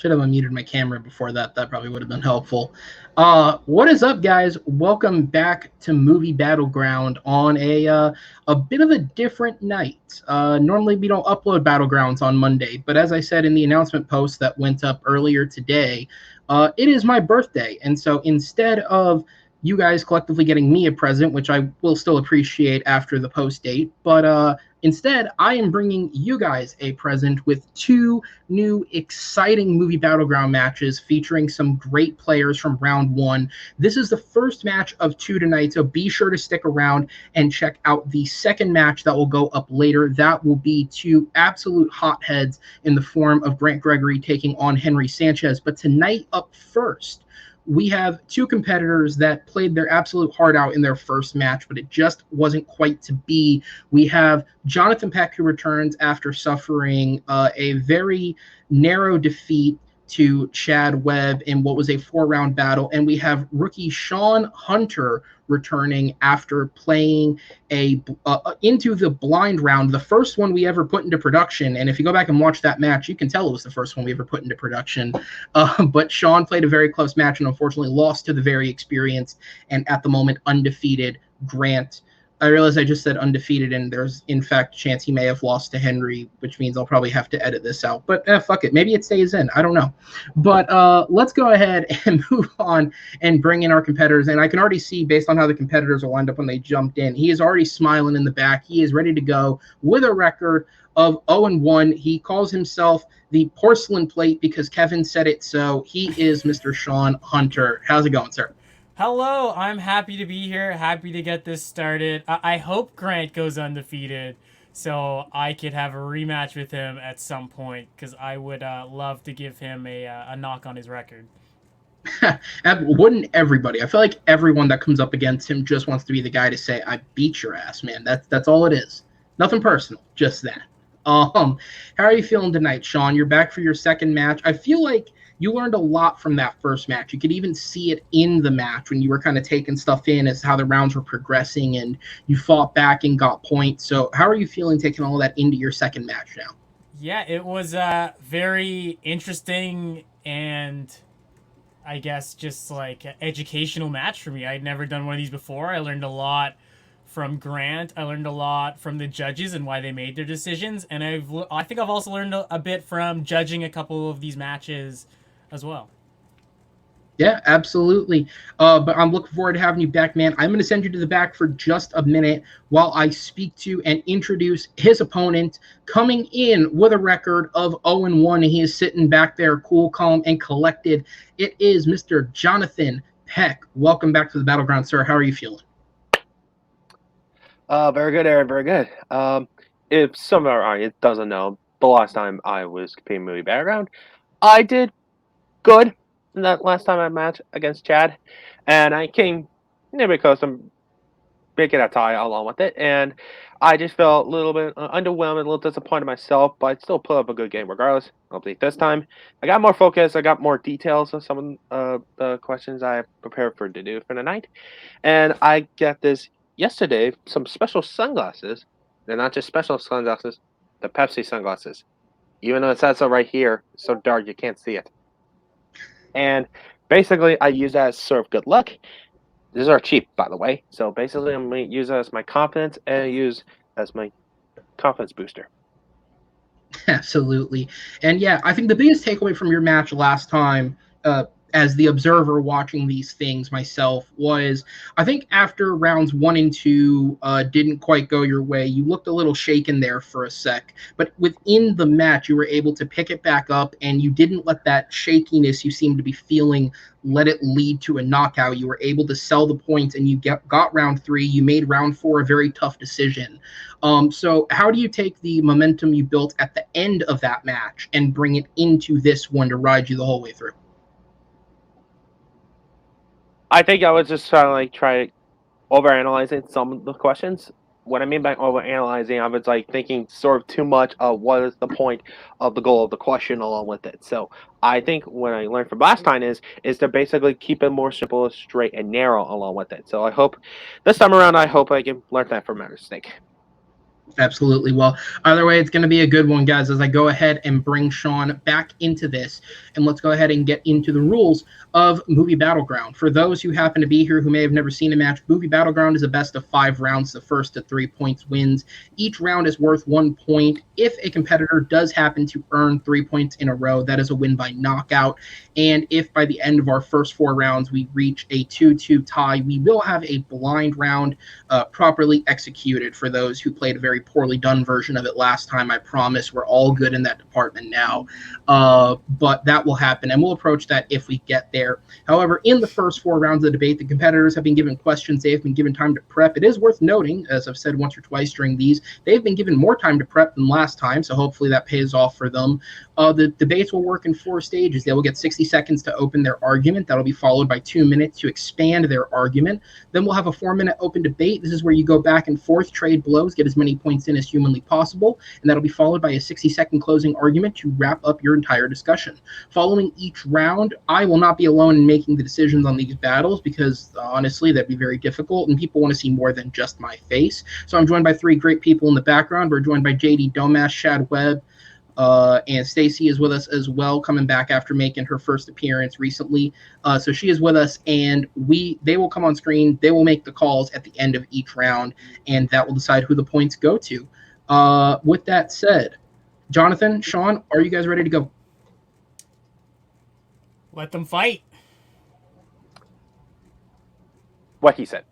Should have unmuted my camera before that. That probably would have been helpful. What is up, guys? Welcome back to Movie Battleground on a bit of a different night. Normally, we don't upload Battlegrounds on Monday, but as I said in the announcement post that went up earlier today, it is my birthday, and so instead of you guys collectively getting me a present, which I will still appreciate after the post date, but instead, I am bringing you guys a present with two new exciting Movie Battleground matches featuring some great players from round one. This is the first match of two tonight, so be sure to stick around and check out the second match that will go up later. That will be two absolute hotheads in the form of Grant Greggory taking on Henry Sanchez. But tonight up first, we have two competitors that played their absolute heart out in their first match, but it just wasn't quite to be. We have Jonathan Peck, who returns after suffering a very narrow defeat to Chad Webb in what was a 4-round battle. And we have rookie Shaun Hunter returning after playing into the blind round, the first one we ever put into production. And if you go back and watch that match, you can tell it was the first one we ever put into production. But Shaun played a very close match and unfortunately lost to the very experienced and at the moment undefeated Grant. I realize I just said undefeated, and there's, in fact, a chance he may have lost to Henry, which means I'll probably have to edit this out. But fuck it. Maybe it stays in. I don't know. But let's go ahead and move on and bring in our competitors. And I can already see, based on how the competitors are lined up when they jumped in, he is already smiling in the back. He is ready to go with a record of 0-1. He calls himself the porcelain plate because Kevin said it so. He is Mr. Shaun Hunter. How's it going, sir? Hello, I'm happy to be here, happy to get this started. I hope Grant goes undefeated so I could have a rematch with him at some point because I would love to give him a knock on his record. Wouldn't everybody? I feel like everyone that comes up against him just wants to be the guy to say, "I beat your ass, man." That's all it is. Nothing personal, just that. How are you feeling tonight, Shaun? You're back for your second match. I feel like you learned a lot from that first match. You could even see it in the match when you were kind of taking stuff in as how the rounds were progressing and you fought back and got points. So how are you feeling taking all that into your second match now? Yeah, it was very interesting and I guess just like educational match for me. I'd never done one of these before. I learned a lot from Grant. I learned a lot from the judges and why they made their decisions, and I think I've also learned a bit from judging a couple of these matches as well. Yeah, absolutely. But I'm looking forward to having you back, man. I'm going to send you to the back for just a minute while I speak to and introduce his opponent, coming in with a record of 0-1. And he is sitting back there, cool, calm, and collected. It is Mr. Jonathan Peck. Welcome back to the Battleground, sir. How are you feeling? Very good, Aaron. Very good. If some of our audience doesn't know, the last time I was competing Movie Battleground, I did good in that last time I matched against Chad, and I came nearly close to making a tie along with it, and I just felt a little bit underwhelmed, a little disappointed myself, but I still put up a good game regardless. Hopefully this time I got more focus, I got more details of some of the questions I prepared to do for the night, and I got this yesterday, some special sunglasses. They're not just special sunglasses, the Pepsi sunglasses. Even though it says so right here, it's so dark you can't see it. And basically, I use that as sort of good luck. These are cheap, by the way. So basically, I'm going to use that as my confidence and use as my confidence booster. Absolutely. And yeah, I think the biggest takeaway from your match last time, as the observer watching these things myself, was I think after rounds 1 and 2 didn't quite go your way, you looked a little shaken there for a sec. But within the match, you were able to pick it back up, and you didn't let that shakiness you seemed to be feeling let it lead to a knockout. You were able to sell the points, and you got round 3. You made round 4 a very tough decision. So how do you take the momentum you built at the end of that match and bring it into this one to ride you the whole way through? I think I was just trying to try overanalyzing some of the questions. What I mean by overanalyzing, I was thinking sort of too much of what is the point of the goal of the question along with it. So I think what I learned from last time is to basically keep it more simple, straight, and narrow along with it. So I hope this time around, I hope I can learn that from my mistake. Absolutely. Well, either way, it's going to be a good one, guys, as I go ahead and bring Shaun back into this. And let's go ahead and get into the rules of Movie Battleground. For those who happen to be here who may have never seen a match, Movie Battleground is a best of 5 rounds. The first to 3 points wins. Each round is worth 1 point. If a competitor does happen to earn 3 points in a row, that is a win by knockout. And if by the end of our first 4 rounds we reach a 2-2 tie, we will have a blind round properly executed for those who played a very poorly done version of it last time. I promise we're all good in that department now. But that will happen, and we'll approach that if we get there. However, in the first 4 rounds of the debate, the competitors have been given questions. They have been given time to prep. It is worth noting, as I've said once or twice during these, they've been given more time to prep than last time, so hopefully that pays off for them. The debates will work in 4 stages. They will get 60 seconds to open their argument. That'll be followed by 2 minutes to expand their argument. Then we'll have a 4-minute open debate. This is where you go back and forth, trade blows, get as many points in as humanly possible, and that'll be followed by a 60-second closing argument to wrap up your entire discussion. Following each round, I will not be alone in making the decisions on these battles because, honestly, that'd be very difficult, and people want to see more than just my face. So I'm joined by 3 great people in the background. We're joined by JD Domas, Chad Webb, and Stacy is with us as well, coming back after making her first appearance recently. So she is with us, and they will come on screen. They will make the calls at the end of each round, and that will decide who the points go to. With that said, Jonathan, Shaun, are you guys ready to go? Let them fight. What he said.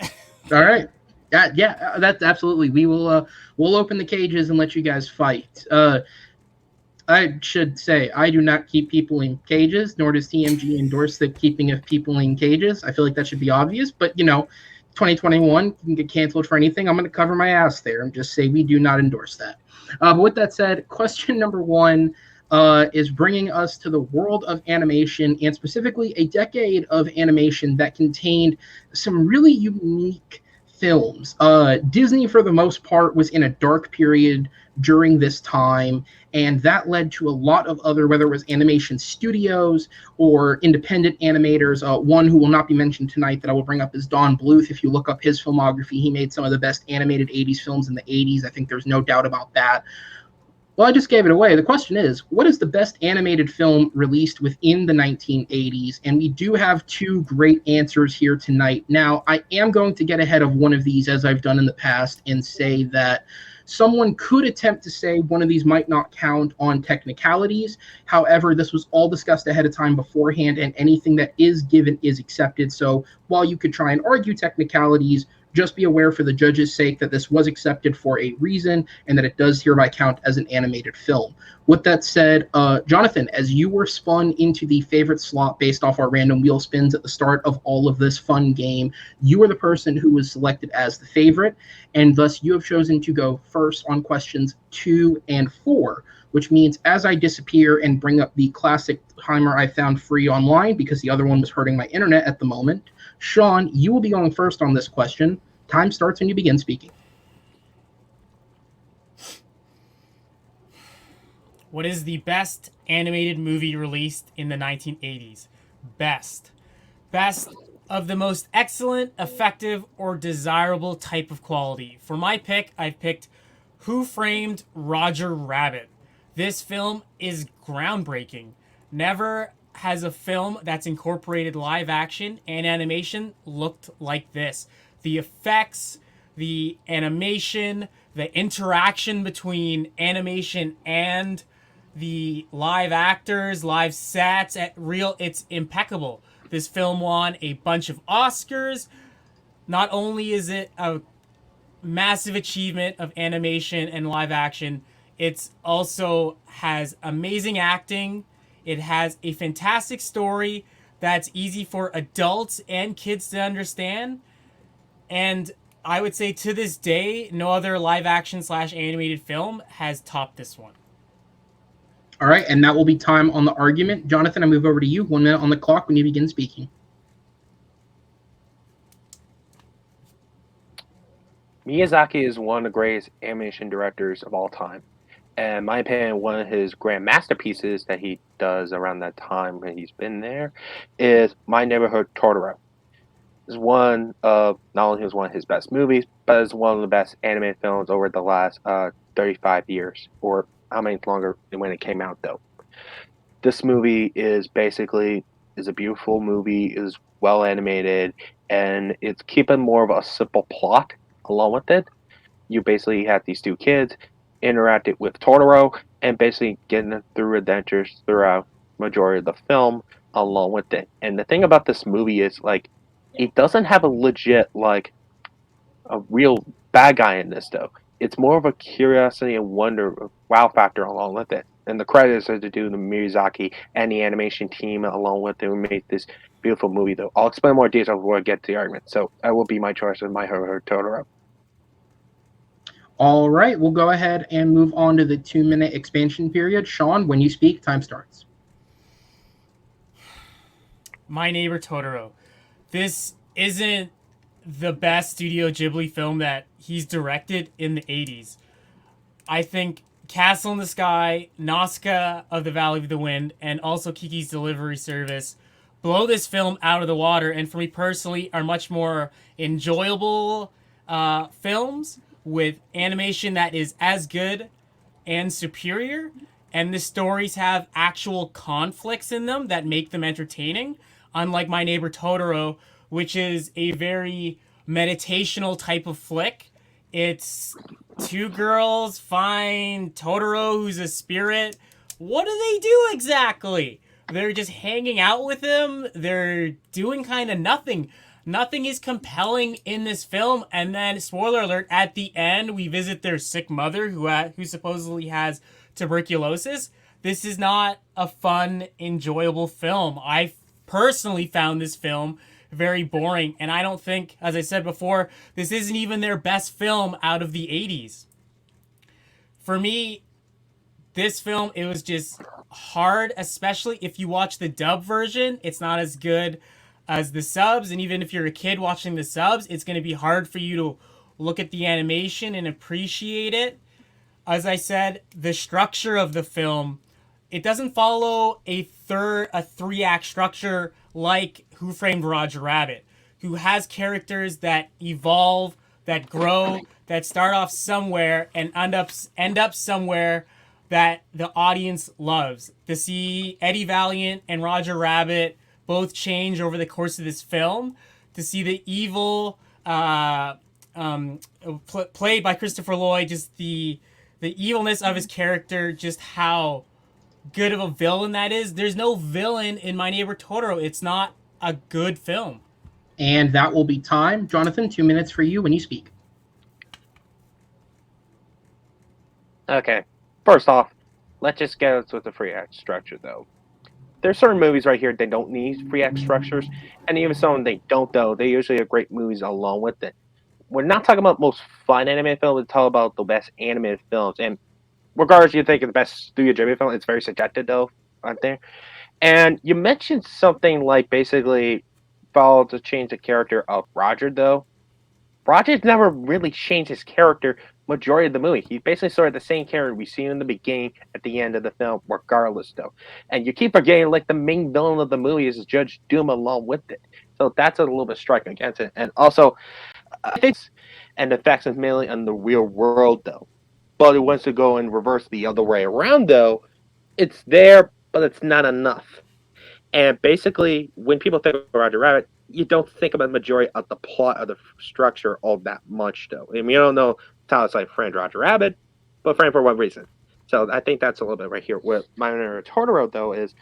All right. Yeah, that's absolutely. We'll open the cages and let you guys fight. I should say I do not keep people in cages, nor does TMG endorse the keeping of people in cages. I feel like that should be obvious, but 2021 can get canceled for anything. I'm going to cover my ass there and just say we do not endorse that. But with that said, question number 1 is bringing us to the world of animation, and specifically a decade of animation that contained some really unique films. Disney, for the most part, was in a dark period during this time, and that led to a lot of other, whether it was animation studios or independent animators. One who will not be mentioned tonight that I will bring up is Don Bluth. If you look up his filmography, he made some of the best animated 80s films in the 80s. I think there's no doubt about that. Well, I just gave it away. The question is, what is the best animated film released within the 1980s? And we do have 2 great answers here tonight. Now, I am going to get ahead of one of these, as I've done in the past, and say that someone could attempt to say one of these might not count on technicalities. However, this was all discussed ahead of time beforehand, and anything that is given is accepted. So while you could try and argue technicalities, just be aware for the judges' sake that this was accepted for a reason and that it does hereby count as an animated film. With that said, Jonathan, as you were spun into the favorite slot based off our random wheel spins at the start of all of this fun game, you were the person who was selected as the favorite, and thus you have chosen to go first on questions 2 and 4, which means as I disappear and bring up the classic timer I found free online because the other one was hurting my internet at the moment, Shaun, you will be going first on this question. Time starts when you begin speaking. What is the best animated movie released in the 1980s? Best. Best of the most excellent, effective, or desirable type of quality. For my pick, I've picked Who Framed Roger Rabbit. This film is groundbreaking. Never has a film that's incorporated live action and animation looked like this. The effects, the animation, the interaction between animation and the live actors, live sets, it's impeccable. This film won a bunch of Oscars. Not only is it a massive achievement of animation and live action, it's also has amazing acting. It has a fantastic story that's easy for adults and kids to understand. And I would say to this day, no other live action / animated film has topped this one. All right, and that will be time on the argument. Jonathan, I move over to you. 1 minute on the clock when you begin speaking. Miyazaki is one of the greatest animation directors of all time. And in my opinion, one of his grand masterpieces that he does around that time when he's been there is My Neighborhood Totoro. is one of not only was one of his best movies, but is one of the best animated films over the last 35 years, or how many longer when it came out though. This movie is a beautiful movie, is well animated, and it's keeping more of a simple plot along with it. You basically have these two kids interacting with Totoro and basically getting them through adventures throughout majority of the film along with it. And the thing about this movie is like it doesn't have a legit like a real bad guy in this though. It's more of a curiosity and wonder wow factor along with it. And the credits are to do the Miyazaki and the animation team along with it who made this beautiful movie though. I'll explain more details before I get to the argument. So that will be my choice of My Hero Totoro. All right, we'll go ahead and move on to the 2-minute expansion period. Shaun, when you speak, time starts. My Neighbor Totoro. This isn't the best Studio Ghibli film that he's directed in the 80s. I think Castle in the Sky, Nazca of the Valley of the Wind, and also Kiki's Delivery Service blow this film out of the water, and for me personally, are much more enjoyable films with animation that is as good and superior, and the stories have actual conflicts in them that make them entertaining, unlike My Neighbor Totoro, which is a very meditational type of flick. It's two girls find Totoro, who's a spirit. What do they do exactly? They're just hanging out with him. They're doing kind of nothing. Nothing is compelling in this film. And then, spoiler alert, at the end, we visit their sick mother who supposedly has tuberculosis. This is not a fun, enjoyable film. I personally found this film very boring, and I don't think, as I said before, this isn't even their best film out of the 80s. For me, this film, it was just hard, especially if you watch the dub version. It's not as good as the subs, and even if you're a kid watching the subs, it's going to be hard for you to look at the animation and appreciate it. As I said, the structure of the film, it doesn't follow a 3-act structure like Who Framed Roger Rabbit, who has characters that evolve, that grow, that start off somewhere and end up somewhere that the audience loves. To see Eddie Valiant and Roger Rabbit both change over the course of this film, to see the evil played by Christopher Lloyd, just the evilness of his character, just how good of a villain that is. There's no villain in My Neighbor Totoro. It's not a good film. And that will be time. Jonathan, 2 minutes for you when you speak. Okay. First off, let's just get us with the free act structure though. There's certain movies right here that don't need free act structures, and even some they don't though. They usually are great movies along with it. We're not talking about most fun animated films, we're talking about the best animated films. And regardless you think of the best Studio Ghibli film, it's very subjective though, aren't there? And you mentioned something like basically follow to change the character of Roger though. Roger's never really changed his character majority of the movie. He's basically sort of the same character we see in the beginning at the end of the film, regardless though. And you keep forgetting like the main villain of the movie is Judge Doom along with it. So that's a little bit striking against it. And also I think and the facts is mainly on the real world though. But it wants to go and reverse the other way around though. It's there, but it's not enough. And basically, when people think of Roger Rabbit, you don't think about the majority of the plot of the structure all that much, though. I mean, you don't know how it's like framed Roger Rabbit, but framed for one reason. So I think that's a little bit right here. What My Neighbor Totoro, though, is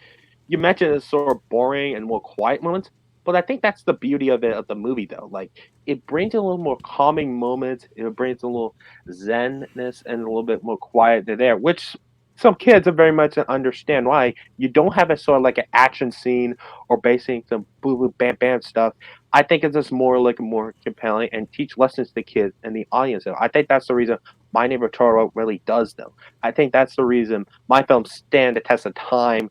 you mentioned it's sort of boring and more quiet moments, but I think that's the beauty of it of the movie, though. Like it brings a little more calming moments. It brings a little zenness and a little bit more quiet there, which some kids are very much understand why you don't have a sort of like an action scene or basing some boo boo bam bam stuff. I think it's just more like more compelling and teach lessons to kids and the audience. So I think that's the reason My Neighbor Totoro really does though. I think that's the reason my films stand the test of time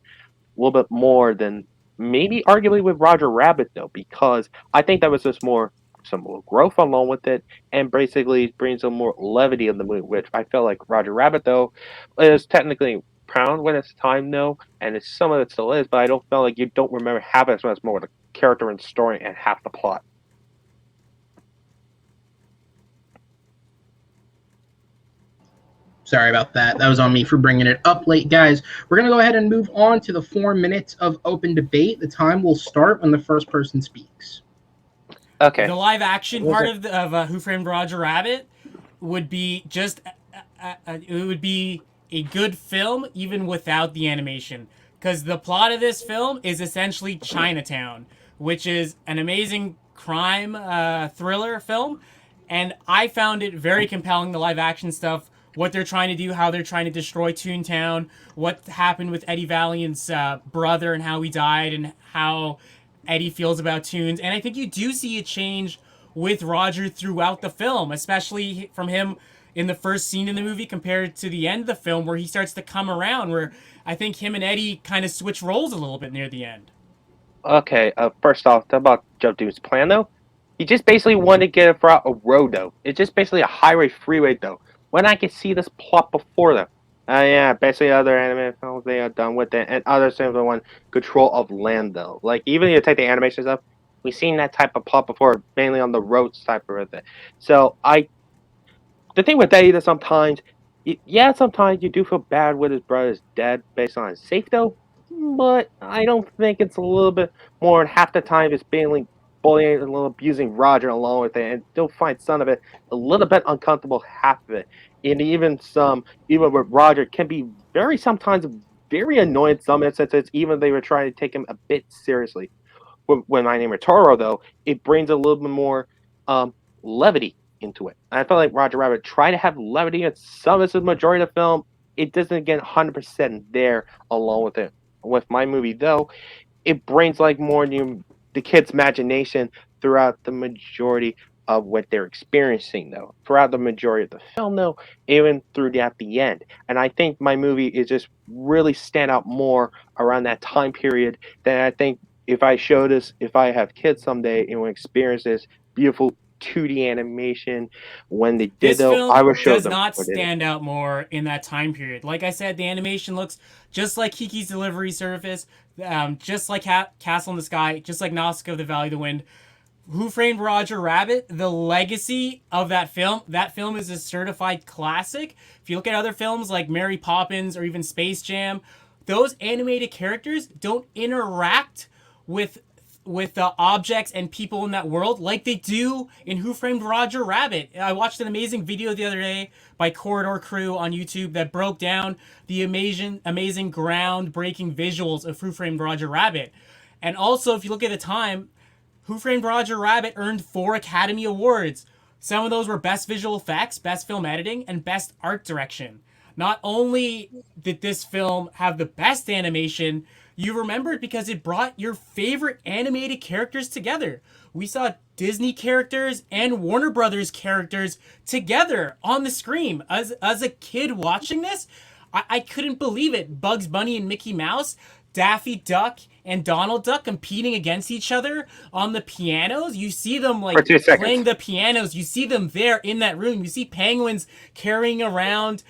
a little bit more than maybe arguably with Roger Rabbit though, because I think that was just more some more growth along with it, and basically brings some more levity in the movie, which I feel like Roger Rabbit though is technically proud when it's time though, and it's some of it still is, but I don't feel like you don't remember half as much more of the character and story and half the plot. Sorry about that. That was on me for bringing it up late, guys. We're going to go ahead and move on to the 4 minutes of open debate. The time will start when the first person speaks. Okay. The live action part of Who Framed Roger Rabbit would be just it would be a good film even without the animation, because the plot of this film is essentially Chinatown, which is an amazing crime thriller film, and I found it very compelling. The live action stuff, what they're trying to do, how they're trying to destroy Toontown, what happened with Eddie Valiant's brother and how he died, and how Eddie feels about Toons. And I think you do see a change with Roger throughout the film, especially from him in the first scene in the movie compared to the end of the film, where he starts to come around, where I think him and Eddie kind of switch roles a little bit near the end. Okay, first off, about Joe Dude's plan, though. He just basically wanted to get it for a road, though. It's just basically a highway freeway, though. When I could see this plot before, though. Yeah, basically other anime films, they are done with it, and other things that want control of land, though. Like, even if you take the animation stuff, we've seen that type of plot before, mainly on the roads type of it. So, the thing with Eddie that sometimes, sometimes you do feel bad with his brother's dead based on his safe, though. But I don't think it's a little bit more than half the time it's being like bullying and a little abusing Roger along with it, and still find some of it a little bit uncomfortable, half of it. And even with Roger, can be sometimes very annoying in some instances, even if they were trying to take him a bit seriously. When My Name is Toro, though, it brings a little bit more levity into it. I felt like Roger Rabbit tried to have levity in some of the majority of the film. It doesn't get 100% there along with it. With my movie, though, it brings like more the kids' imagination throughout the majority of what they're experiencing, though. Throughout the majority of the film, though, even through at the end. And I think my movie is just really stand out more around that time period than I think if I have kids someday and will experience this beautiful 2D animation when they did, This though, I film will show does them not what it is. stand out more in that time period. Like I said, the animation looks just like Kiki's Delivery Service, just like Castle in the Sky, just like Nausicaa of the Valley of the Wind. Who Framed Roger Rabbit, the legacy of that film is a certified classic. If you look at other films like Mary Poppins or even Space Jam, those animated characters don't interact with the objects and people in that world like they do in Who Framed Roger Rabbit. I watched an amazing video the other day by Corridor Crew on YouTube that broke down the amazing groundbreaking visuals of Who Framed Roger Rabbit. And also, if you look at the time, Who Framed Roger Rabbit earned 4 Academy Awards. Some of those were Best Visual Effects, Best Film Editing, and Best Art Direction. Not only did this film have the best animation, you remember it because it brought your favorite animated characters together. We saw Disney characters and Warner Brothers characters together on the screen. As a kid watching this, I couldn't believe it. Bugs Bunny and Mickey Mouse, Daffy Duck and Donald Duck competing against each other on the pianos. You see them like playing the pianos. You see them there in that room. You see penguins carrying around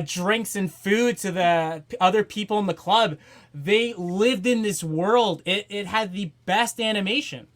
drinks and food to the other people in the club. They lived in this world. It had the best animation.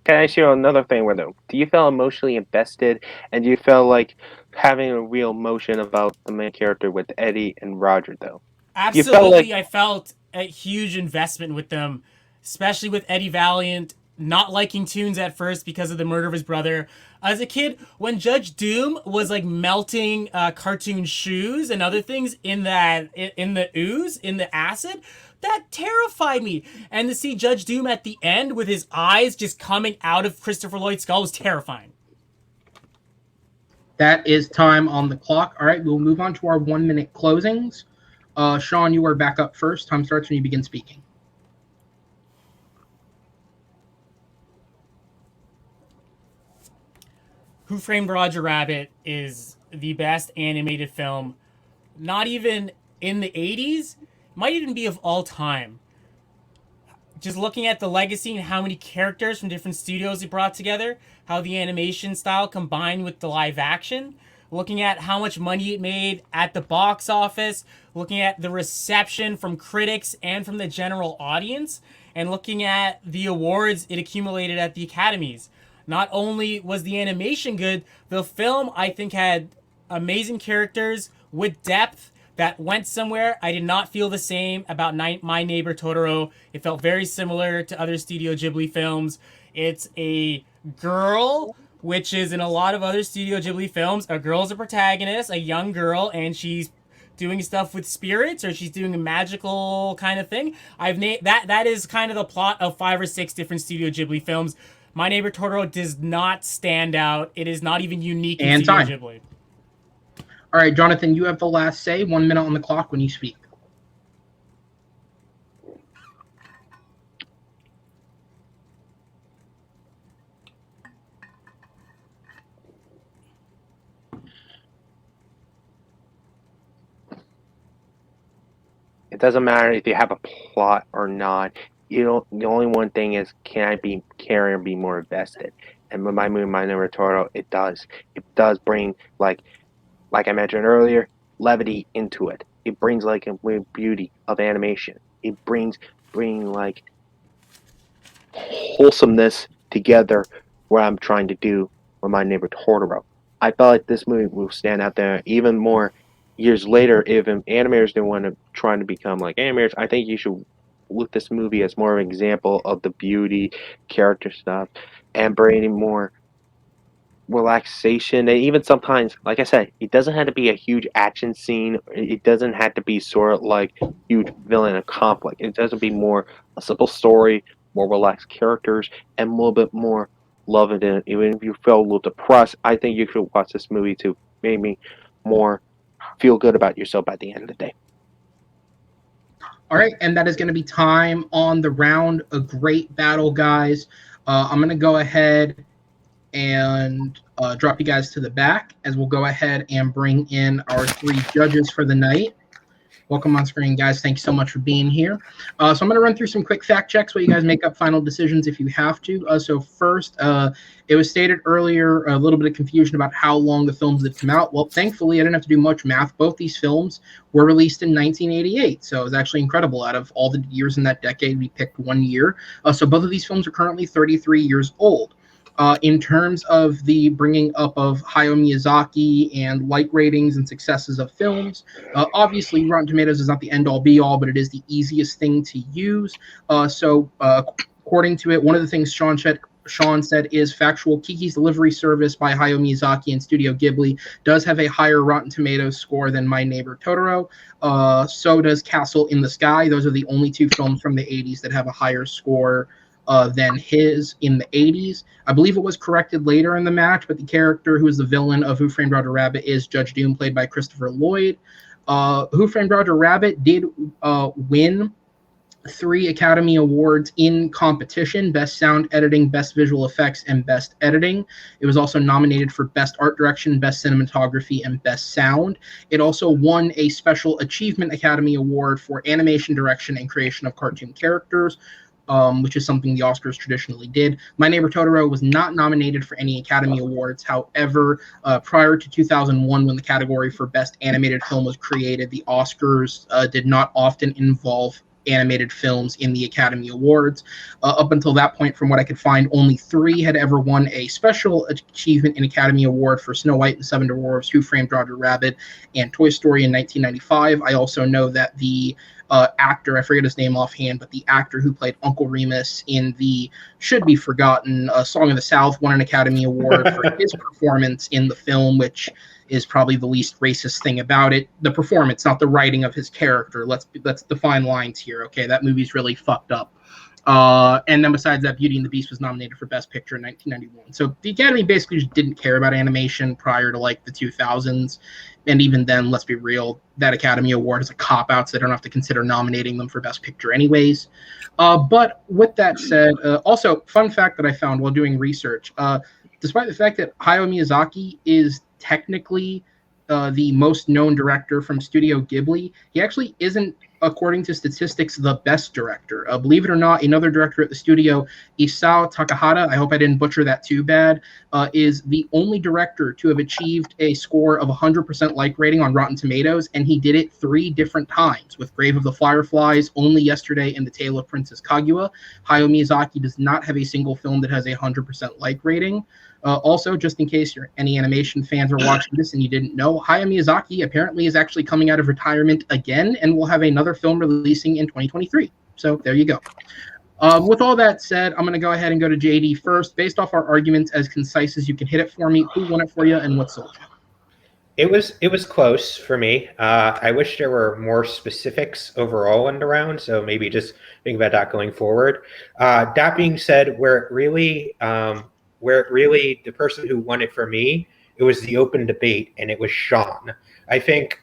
Can I ask you another thing, though? Do you feel emotionally invested, and do you feel like having a real emotion about the main character with Eddie and Roger, though? Absolutely, I felt a huge investment with them, especially with Eddie Valiant not liking Toons at first because of the murder of his brother. As a kid, when Judge Doom was like melting cartoon shoes and other things in the ooze, in the acid, that terrified me. And to see Judge Doom at the end with his eyes just coming out of Christopher Lloyd's skull was terrifying. That is time on the clock. All right, we'll move on to our 1 minute closings. Shaun, you are back up first. Time starts when you begin speaking. Who Framed Roger Rabbit is the best animated film, not even in the 80s, might even be of all time. Just looking at the legacy and how many characters from different studios it brought together, how the animation style combined with the live action, looking at how much money it made at the box office, looking at the reception from critics and from the general audience, and looking at the awards it accumulated at the Academies. Not only was the animation good, the film, I think, had amazing characters with depth that went somewhere. I did not feel the same about My Neighbor Totoro. It felt very similar to other Studio Ghibli films. It's a girl, which is in a lot of other Studio Ghibli films. A girl's a protagonist, a young girl, and she's doing stuff with spirits, or she's doing a magical kind of thing. I've named that is kind of the plot of 5 or 6 different Studio Ghibli films. My Neighbor Totoro does not stand out. It is not even unique in Studio Ghibli. All right, Jonathan, you have the last say. 1 minute on the clock when you speak. It doesn't matter if you have a plot or not. You know, the only one thing is, can I be care and be more invested? And with My Neighbor Totoro, it does. It does bring like I mentioned earlier, levity into it. It brings like a weird beauty of animation. It brings like wholesomeness together. What I'm trying to do with My Neighbor Totoro. I felt like this movie will stand out there even more years later. If animators didn't want to try to become like animators, I think you should look this movie as more of an example of the beauty, character stuff, and bringing more relaxation. And even sometimes, like I said, it doesn't have to be a huge action scene. It doesn't have to be sort of like huge villain and conflict. It doesn't be more a simple story, more relaxed characters, and a little bit more love in it. Even if you feel a little depressed, I think you should watch this movie to maybe more feel good about yourself at the end of the day. All right, and that is going to be time on the round. A great battle, guys. I'm going to go ahead and drop you guys to the back as we'll go ahead and bring in our 3 judges for the night. Welcome on screen, guys. Thank you so much for being here. So I'm going to run through some quick fact checks while you guys make up final decisions if you have to. So first, it was stated earlier, a little bit of confusion about how long the films had come out. Well, thankfully, I didn't have to do much math. Both these films were released in 1988, so it was actually incredible. Out of all the years in that decade, we picked 1 year. So both of these films are currently 33 years old. In terms of the bringing up of Hayao Miyazaki and like ratings and successes of films, obviously Rotten Tomatoes is not the end-all be-all, but it is the easiest thing to use. According to it, one of the things Shaun said is factual. Kiki's Delivery Service by Hayao Miyazaki and Studio Ghibli does have a higher Rotten Tomatoes score than My Neighbor Totoro. So does Castle in the Sky. Those are the only 2 films from the 80s that have a higher score than his in the 80s. I believe it was corrected later in the match, but the character who is the villain of Who Framed Roger Rabbit is Judge Doom, played by Christopher Lloyd. Who Framed Roger Rabbit did win 3 Academy Awards in competition: Best Sound Editing, Best Visual Effects, and Best Editing. It was also nominated for Best Art Direction, Best Cinematography, and Best Sound. It also won a Special Achievement Academy Award for Animation Direction and Creation of Cartoon Characters, which is something the Oscars traditionally did. My Neighbor Totoro was not nominated for any Academy Awards. However, prior to 2001, when the category for Best Animated Film was created, the Oscars did not often involve animated films in the Academy Awards. Up until that point, from what I could find, only 3 had ever won a Special Achievement in Academy Award for Snow White and 7 Dwarfs, Who Framed Roger Rabbit, and Toy Story in 1995. I also know that the actor, I forget his name offhand, but the actor who played Uncle Remus in the Should Be Forgotten Song of the South won an Academy Award for his performance in the film, which is probably the least racist thing about it. The performance, not the writing of his character. Let's define lines here, okay? That movie's really fucked up. And then besides that, Beauty and the Beast was nominated for Best Picture in 1991. So the Academy basically just didn't care about animation prior to like the 2000s. And even then, let's be real, that Academy Award is a cop-out, so they don't have to consider nominating them for Best Picture anyways. But with that said, also, fun fact that I found while doing research, despite the fact that Hayao Miyazaki is technically the most known director from Studio Ghibli, he actually isn't according to statistics, the best director. Believe it or not, another director at the studio, Isao Takahata, I hope I didn't butcher that too bad, is the only director to have achieved a score of 100% like rating on Rotten Tomatoes, and he did it 3 different times, with Grave of the Fireflies, Only Yesterday, and The Tale of Princess Kaguya. Hayao Miyazaki does not have a single film that has a 100% like rating. Also, just in case any animation fans are watching this and you didn't know, Hayao Miyazaki apparently is actually coming out of retirement again and will have another film releasing in 2023. So there you go. With all that said, I'm going to go ahead and go to JD first. Based off our arguments, as concise as you can hit it for me, who won it for you and what sold you? It was close for me. I wish there were more specifics overall in the round, so maybe just think about that going forward. That being said, where it really the person who won it for me, it was the open debate, and it was Shaun. I think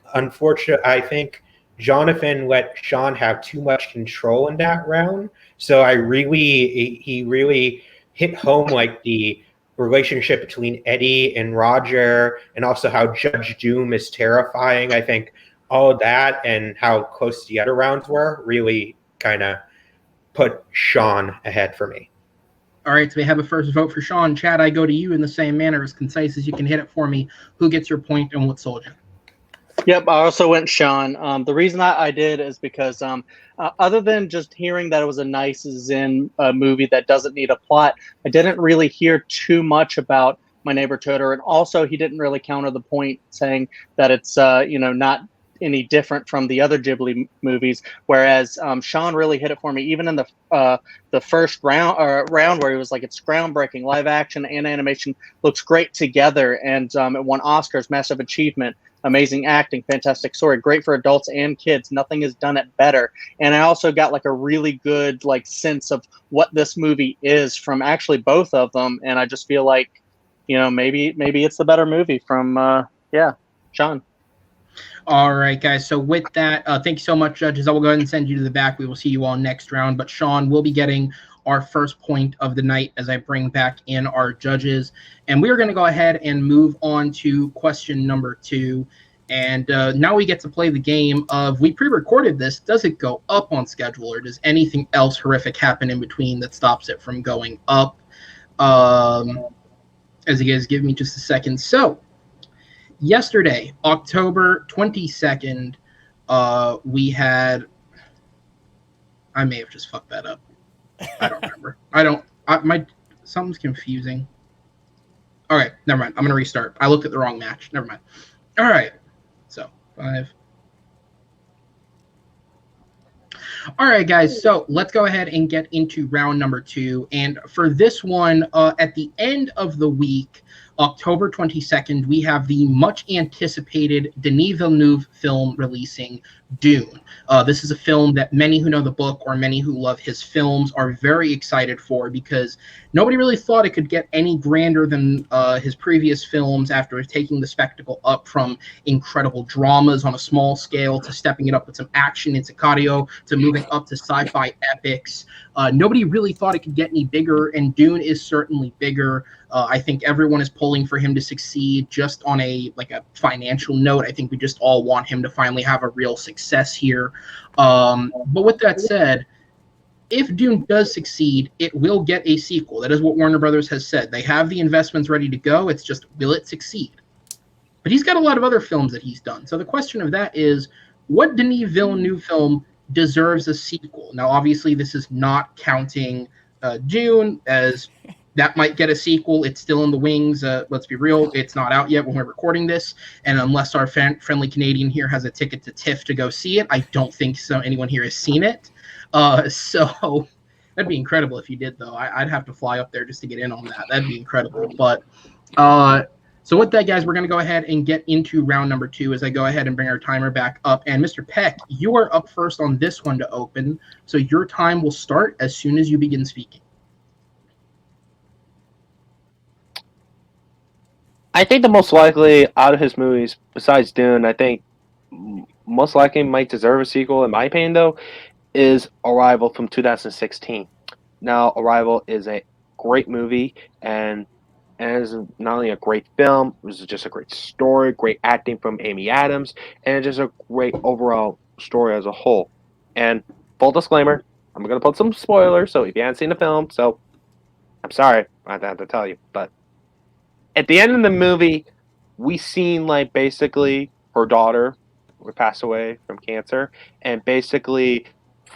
Jonathan let Shaun have too much control in that round, so he really hit home, like the relationship between Eddie and Roger, and also how Judge Doom is terrifying. I think all of that and how close the other rounds were really kind of put Shaun ahead for me. All right, so we have a first vote for Shaun. Chad, I go to you in the same manner, as concise as you can hit it for me. Who gets your point and what sold you? Yep, I also went Shaun. The reason I did is because other than just hearing that it was a nice Zen movie that doesn't need a plot, I didn't really hear too much about My Neighbor Totoro, and also he didn't really counter the point saying that it's not any different from the other Ghibli movies. Whereas Shaun really hit it for me, even in the first round where he was like, it's groundbreaking, live action and animation looks great together, and it won Oscars, massive achievement. Amazing acting, fantastic story, great for adults and kids. Nothing has done it better. And I also got like a really good like sense of what this movie is from actually both of them. And I just feel like, maybe it's the better movie from Shaun. All right, guys. So with that, thank you so much, judges. I will go ahead and send you to the back. We will see you all next round. But Shaun will be getting our first point of the night as I bring back in our judges. And we are going to go ahead and move on to question number 2. And now we get to play the game of, we pre-recorded this. Does it go up on schedule, or does anything else horrific happen in between that stops it from going up? As you guys give me just a second. So yesterday, October 22nd, we had, I may have just fucked that up. I don't remember. Something's confusing. All right, never mind. I'm going to restart. I looked at the wrong match. Never mind. All right. So, 5. All right, guys. So, let's go ahead and get into round number 2. And for this one, at the end of the week, October 22nd, we have the much anticipated Denis Villeneuve film releasing, Dune. This is a film that many who know the book or many who love his films are very excited for, because nobody really thought it could get any grander than his previous films after taking the spectacle up from incredible dramas on a small scale to stepping it up with some action and Sicario to moving up to sci-fi epics. Nobody really thought it could get any bigger, and Dune is certainly bigger. I think everyone is pulling for him to succeed just on a financial note. I think we just all want him to finally have a real success here. But with that said, if Dune does succeed, it will get a sequel. That is what Warner Brothers has said. They have the investments ready to go. It's just, will it succeed? But he's got a lot of other films that he's done. So the question of that is, what Denis Villeneuve film deserves a sequel? Now, obviously, this is not counting Dune, as that might get a sequel. It's still in the wings. Let's be real. It's not out yet when we're recording this. And unless our friendly Canadian here has a ticket to TIFF to go see it, I don't think anyone here has seen it. So that'd be incredible if you did, though. I'd have to fly up there just to get in on that. That'd be incredible. But so with that, guys, we're going to go ahead and get into round number 2 as I go ahead and bring our timer back up. And Mr. Peck, you are up first on this one to open. So your time will start as soon as you begin speaking. I think the most likely out of his movies, besides Dune, I think most likely might deserve a sequel, in my opinion, though, is Arrival from 2016. Now, Arrival is a great movie, and it is not only a great film, it was just a great story, great acting from Amy Adams, and just a great overall story as a whole. And full disclaimer, I'm going to put some spoilers, so if you haven't seen the film, so I'm sorry, I have to tell you. But at the end of the movie, we seen like basically her daughter would pass away from cancer, and basically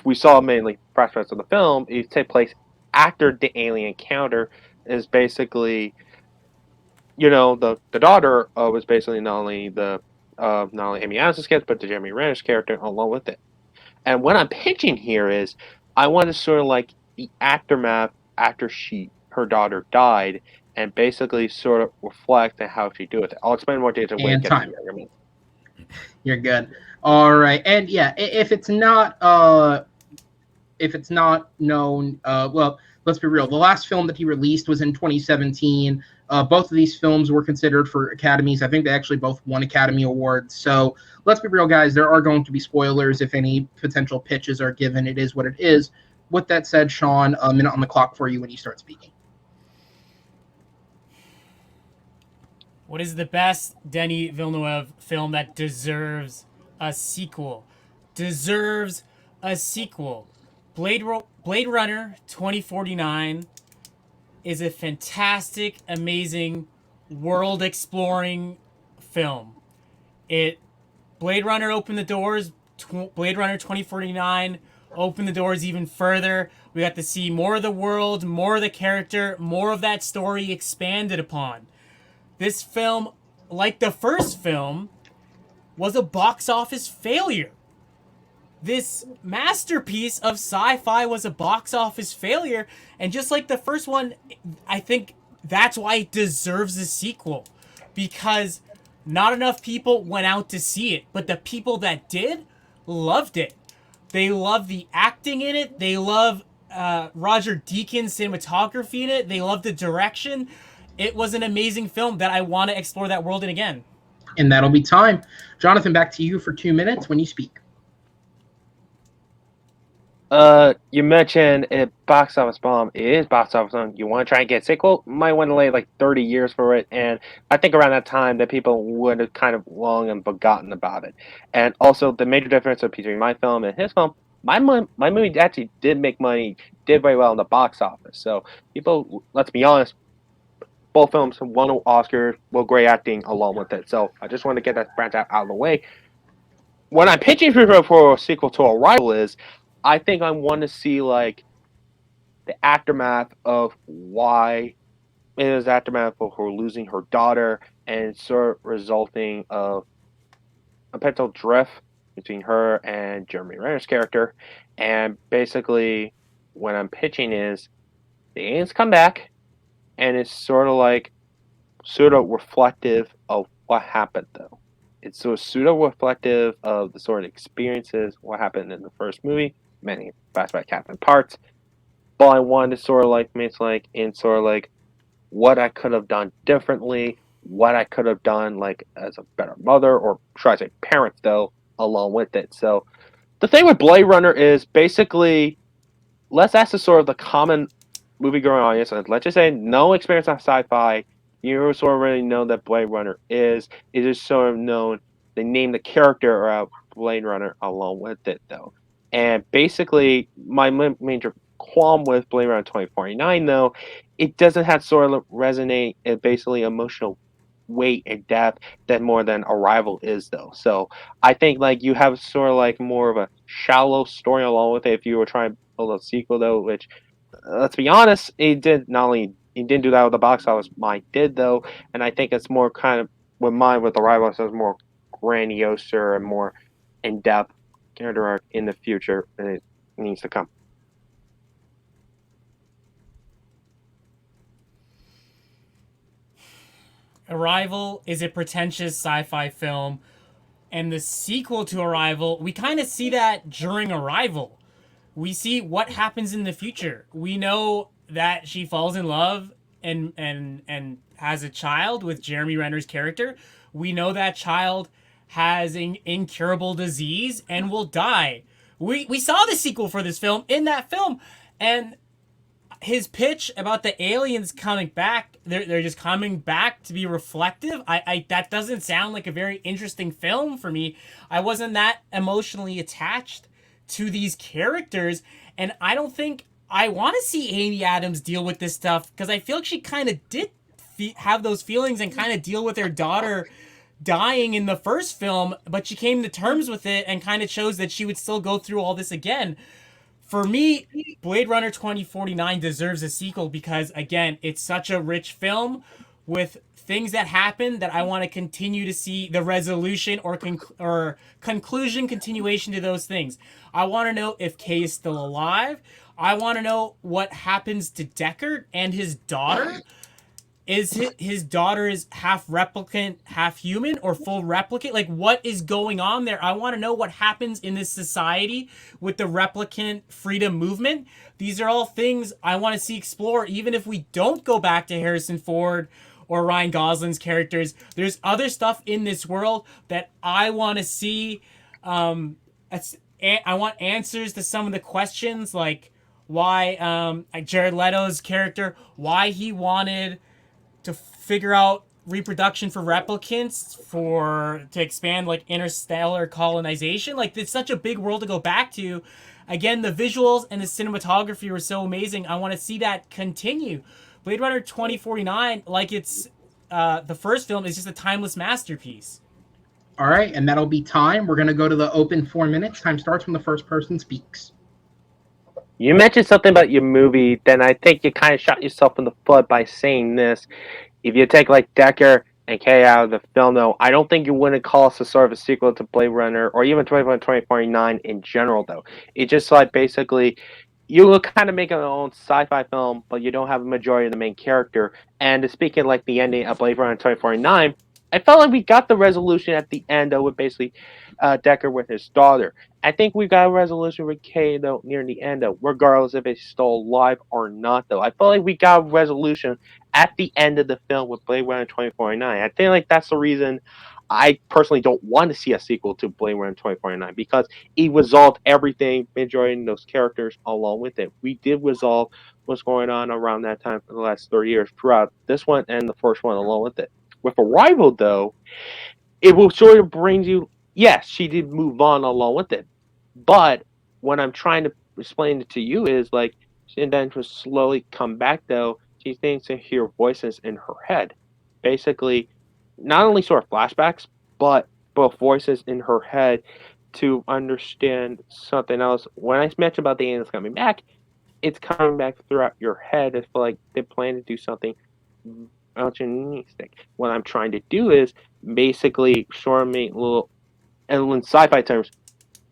we saw mainly flashbacks of the film. It take place after the alien encounter. Is basically the daughter was basically not only Amy Adams' character, but the Jeremy Renner's character along with it. And what I'm pitching here is I want to sort of like the aftermath after her daughter died, and basically sort of reflect on how she do with it. I'll explain more details when we And get to time. the argument. You're good. All right. And yeah, if it's not known, well, let's be real. The last film that he released was in 2017. Both of these films were considered for Academies. I think they actually both won Academy Awards. So let's be real, guys. There are going to be spoilers if any potential pitches are given. It is what it is. With that said, Shaun, a minute on the clock for you when you start speaking. What is the best Denis Villeneuve film that deserves a sequel? Deserves a sequel. Blade Runner 2049 is a fantastic, amazing, world-exploring film. Blade Runner opened the doors. Blade Runner 2049 opened the doors even further. We got to see more of the world, more of the character, more of that story expanded upon. This film, like the first film, was a box office failure. This masterpiece of sci-fi was a box office failure, and just like the first one, I think that's why it deserves a sequel, because not enough people went out to see it, but the people that did loved it. They love the acting in it. They love Roger Deakins' cinematography in it. They love the direction. It was an amazing film that I want to explore that world in again. And that'll be time. Jonathan, back to you for 2 minutes when you speak. You mentioned it box office bomb. It is box office bomb. You want to try and get a sequel? Might want to wait like 30 years for it. And I think around that time that people would have kind of long and forgotten about it. And also the major difference between my film and his film, my movie actually did make money, did very well in the box office. So people, let's be honest, both films won an Oscar, with great acting along with it. So I just want to get that branch out of the way. When I'm pitching for a sequel to Arrival is, I think I want to see like the aftermath of why it is aftermath of her losing her daughter and sort of resulting of a potential drift between her and Jeremy Renner's character. And basically, what I'm pitching is the aliens come back, and it's sort of reflective of what happened though. It's sort of pseudo reflective of the sort of experiences what happened in the first movie, many flashback happened parts. But I wanted to sort of like make like in sort of like what I could have done differently, what I could have done like as a better mother, or should I say parent though, along with it. So the thing with Blade Runner is basically let's ask the sort of the common movie-going audience, and let's just say no experience on sci-fi. You sort of already know that Blade Runner is. It is sort of known. They name the character of Blade Runner along with it, though. And basically, my major qualm with Blade Runner 2049, though, it doesn't have sort of resonate basically emotional weight and depth that more than Arrival is, though. So I think like you have sort of like more of a shallow story along with it if you were trying to build a sequel, though, which let's be honest, he didn't do that with the box office. Mine did though, and I think it's more kind of with mine with Arrival, so it's more grandioser and more in depth character arc in the future, and it needs to come. Arrival is a pretentious sci-fi film, and the sequel to Arrival, we kind of see that during Arrival. We see what happens in the future. We know that she falls in love and has a child with Jeremy Renner's character. We know that child has an incurable disease and will die. We saw the sequel for this film in that film, and his pitch about the aliens coming back, they're just coming back to be reflective. I that doesn't sound like a very interesting film for me. I wasn't that emotionally attached to these characters, and I don't think I want to see Amy Adams deal with this stuff, because I feel like she kind of did have those feelings and kind of deal with her daughter dying in the first film, but she came to terms with it and kind of chose that she would still go through all this again. For me, Blade Runner 2049 deserves a sequel because, again, it's such a rich film with things that happen that I want to continue to see the resolution or conclusion, continuation to those things. I want to know if Kay is still alive. I want to know what happens to Deckard and his daughter. Is his daughter is half replicant, half human, or full replicant? Like, what is going on there? I want to know what happens in this society with the replicant freedom movement. These are all things I want to see explore, even if we don't go back to Harrison Ford or Ryan Gosling's characters. There's other stuff in this world that I want to see. I want answers to some of the questions, like why Jared Leto's character, why he wanted to figure out reproduction for replicants to expand like interstellar colonization. Like, it's such a big world to go back to. Again, the visuals and the cinematography were so amazing. I want to see that continue. Blade Runner 2049, like it's the first film, is just a timeless masterpiece. All right, and that'll be time. We're going to go to the open 4 minutes. Time starts when the first person speaks. You mentioned something about your movie, then I think you kind of shot yourself in the foot by saying this. If you take like Deckard and Kay out of the film, though, I don't think you wouldn't call us a sort of a sequel to Blade Runner or even 2049 in general, though. It's just like basically you will kind of make an own sci-fi film, but you don't have a majority of the main character. And speaking like the ending of Blade Runner 2049, I felt like we got the resolution at the end, though, with basically Deckard with his daughter. I think we got a resolution with Kay, though, near the end, though, regardless if he's still alive or not, though. I felt like we got a resolution at the end of the film with Blade Runner 2049. I think like that's the reason I personally don't want to see a sequel to Blade Runner 2049, because it resolved everything, majority those characters along with it. We did resolve what's going on around that time for the last 30 years throughout this one and the first one along with it. With Arrival, though, it will sort of bring you, yes, she did move on along with it. But what I'm trying to explain it to you is like, and then to slowly come back, though, she thinks to hear voices in her head. Basically, not only sort of flashbacks, but both voices in her head to understand something else. When I mentioned about the aliens coming back, it's coming back throughout your head. I feel like they plan to do something altruistic. What I'm trying to do is basically sort of make little, and in sci-fi terms,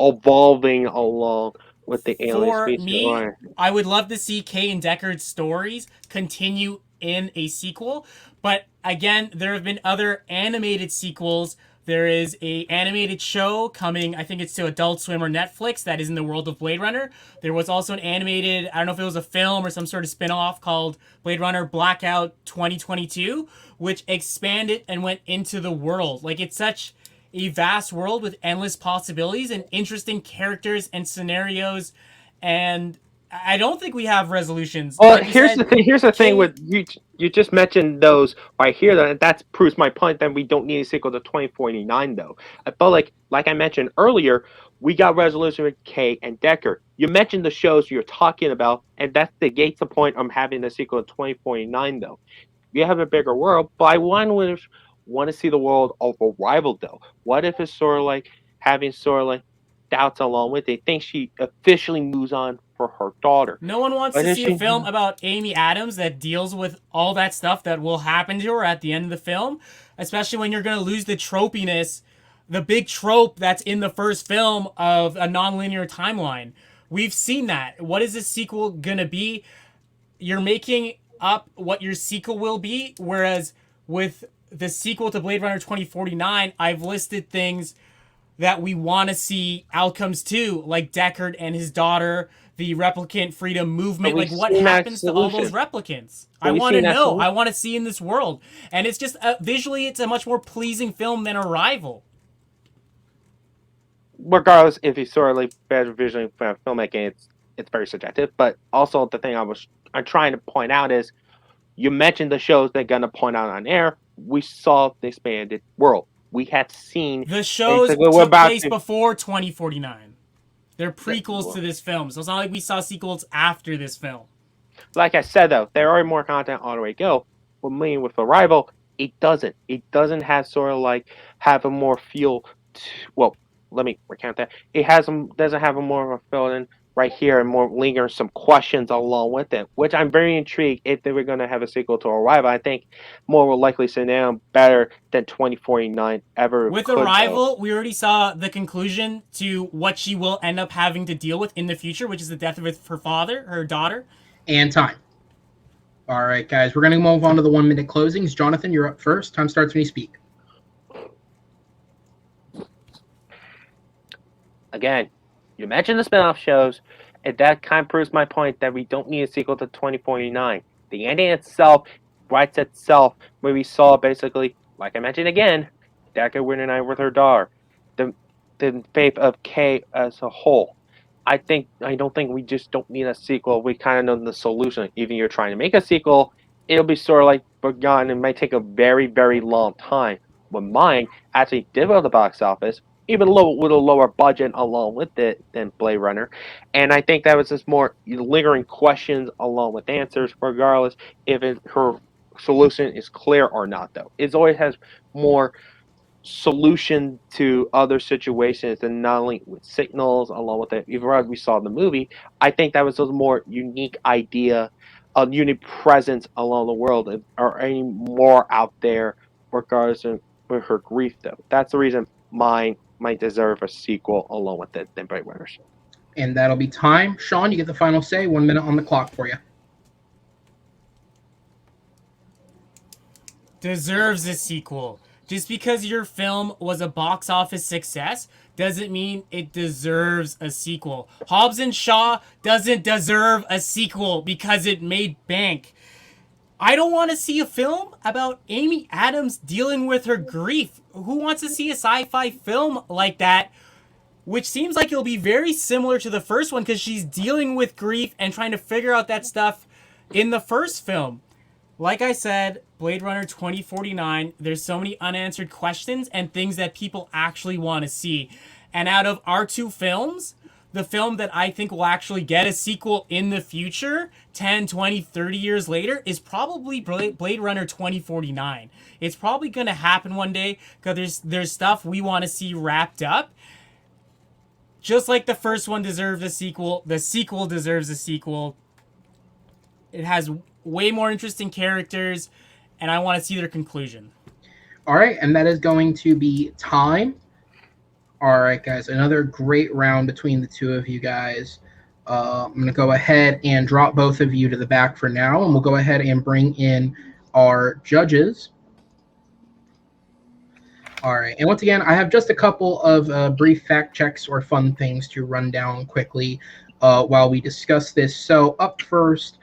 evolving along with the alien For species. me, I would love to see Kay and Deckard's stories continue in a sequel. But again, there have been other animated sequels. There is a animated show coming, I think it's to Adult Swim or Netflix, that is in the world of Blade Runner. There was also an animated, I don't know if it was a film or some sort of spin-off called Blade Runner Blackout 2022, which expanded and went into the world. Like, it's such a vast world with endless possibilities and interesting characters and scenarios, and I don't think we have resolutions. Well, Like you here's said, the thing. Here's the Kay- thing with you. You just mentioned those right here, and that proves my point. That we don't need a sequel to 2049, though. I felt like I mentioned earlier, we got resolution with Kay and Deckard. You mentioned the shows you're talking about, and that negates the point of having the sequel to 2049, though. You have a bigger world, but I want to see the world of Arrival, though. What if it's sort of like having sort of like doubts along with it? Think she officially moves on for her daughter. No one wants But to is see she- a film about Amy Adams that deals with all that stuff that will happen to her at the end of the film, especially when you're going to lose the tropiness, the big trope that's in the first film of a nonlinear timeline. We've seen that. What is this sequel going to be? You're making up what your sequel will be, whereas with the sequel to Blade Runner 2049, I've listed things that we want to see outcomes to, like Deckard and his daughter, the replicant freedom movement. Like, what happens to all those replicants? I want to know. I want to see in this world. And it's just, visually, it's a much more pleasing film than Arrival. Regardless, if you sort of like better visually for filmmaking, it's very subjective. But also, the thing I'm trying to point out is, you mentioned the shows they're gonna point out on air. We saw the expanded world. We had seen the shows took place before 2049. They're prequels to this film, so it's not like we saw sequels after this film. Like I said, though, there are more content on the way go. With me, with Arrival, it doesn't. It doesn't have sort of like have a more feel. Well, let me recount that. It doesn't have a more of a feeling right here and more linger some questions along with it, which I'm very intrigued if they were going to have a sequel to Arrival. I think more will likely sit down better than 2049 ever With could, Arrival, we already saw the conclusion to what she will end up having to deal with in the future, which is the death of her daughter. And time. All right, guys, we're going to move on to the 1 minute closings. Jonathan, you're up first. Time starts when you speak. Again, you mentioned the spin-off shows, and that kind of proves my point that we don't need a sequel to 2049. The ending itself writes itself, where we saw basically, like I mentioned again, Decker winning night with her daughter, the fate of Kay as a whole. I don't think we just don't need a sequel. We kind of know the solution. Even you're trying to make a sequel, it'll be sort of like forgotten. It might take a very, very long time. When mine actually did well at the box office, even with a lower budget along with it than Blade Runner. And I think that was just more lingering questions along with answers, regardless if her solution is clear or not, though. It always has more solution to other situations and not only with signals along with it. Even as we saw in the movie, I think that was a more unique idea, a unique presence along the world, or any more out there regardless of with her grief, though. That's the reason mine might deserve a sequel along with it than Blade Runners. And that'll be time. Shaun, you get the final say. 1 minute on the clock for you. Deserves a sequel. Just because your film was a box office success doesn't mean it deserves a sequel. Hobbs and Shaw doesn't deserve a sequel because it made bank. I don't want to see a film about Amy Adams dealing with her grief. Who wants to see a sci-fi film like that? Which seems like it'll be very similar to the first one because she's dealing with grief and trying to figure out that stuff in the first film. Like I said, Blade Runner 2049, there's so many unanswered questions and things that people actually want to see. And out of our two films, the film that I think will actually get a sequel in the future, 10, 20, 30 years later, is probably Blade Runner 2049. It's probably going to happen one day because there's stuff we want to see wrapped up. Just like the first one deserved a sequel, the sequel deserves a sequel. It has way more interesting characters, and I want to see their conclusion. All right, and that is going to be time. All right, guys, another great round between the two of you guys. I'm going to go ahead and drop both of you to the back for now, and we'll go ahead and bring in our judges. All right, and once again, I have just a couple of brief fact checks or fun things to run down quickly while we discuss this. So up first,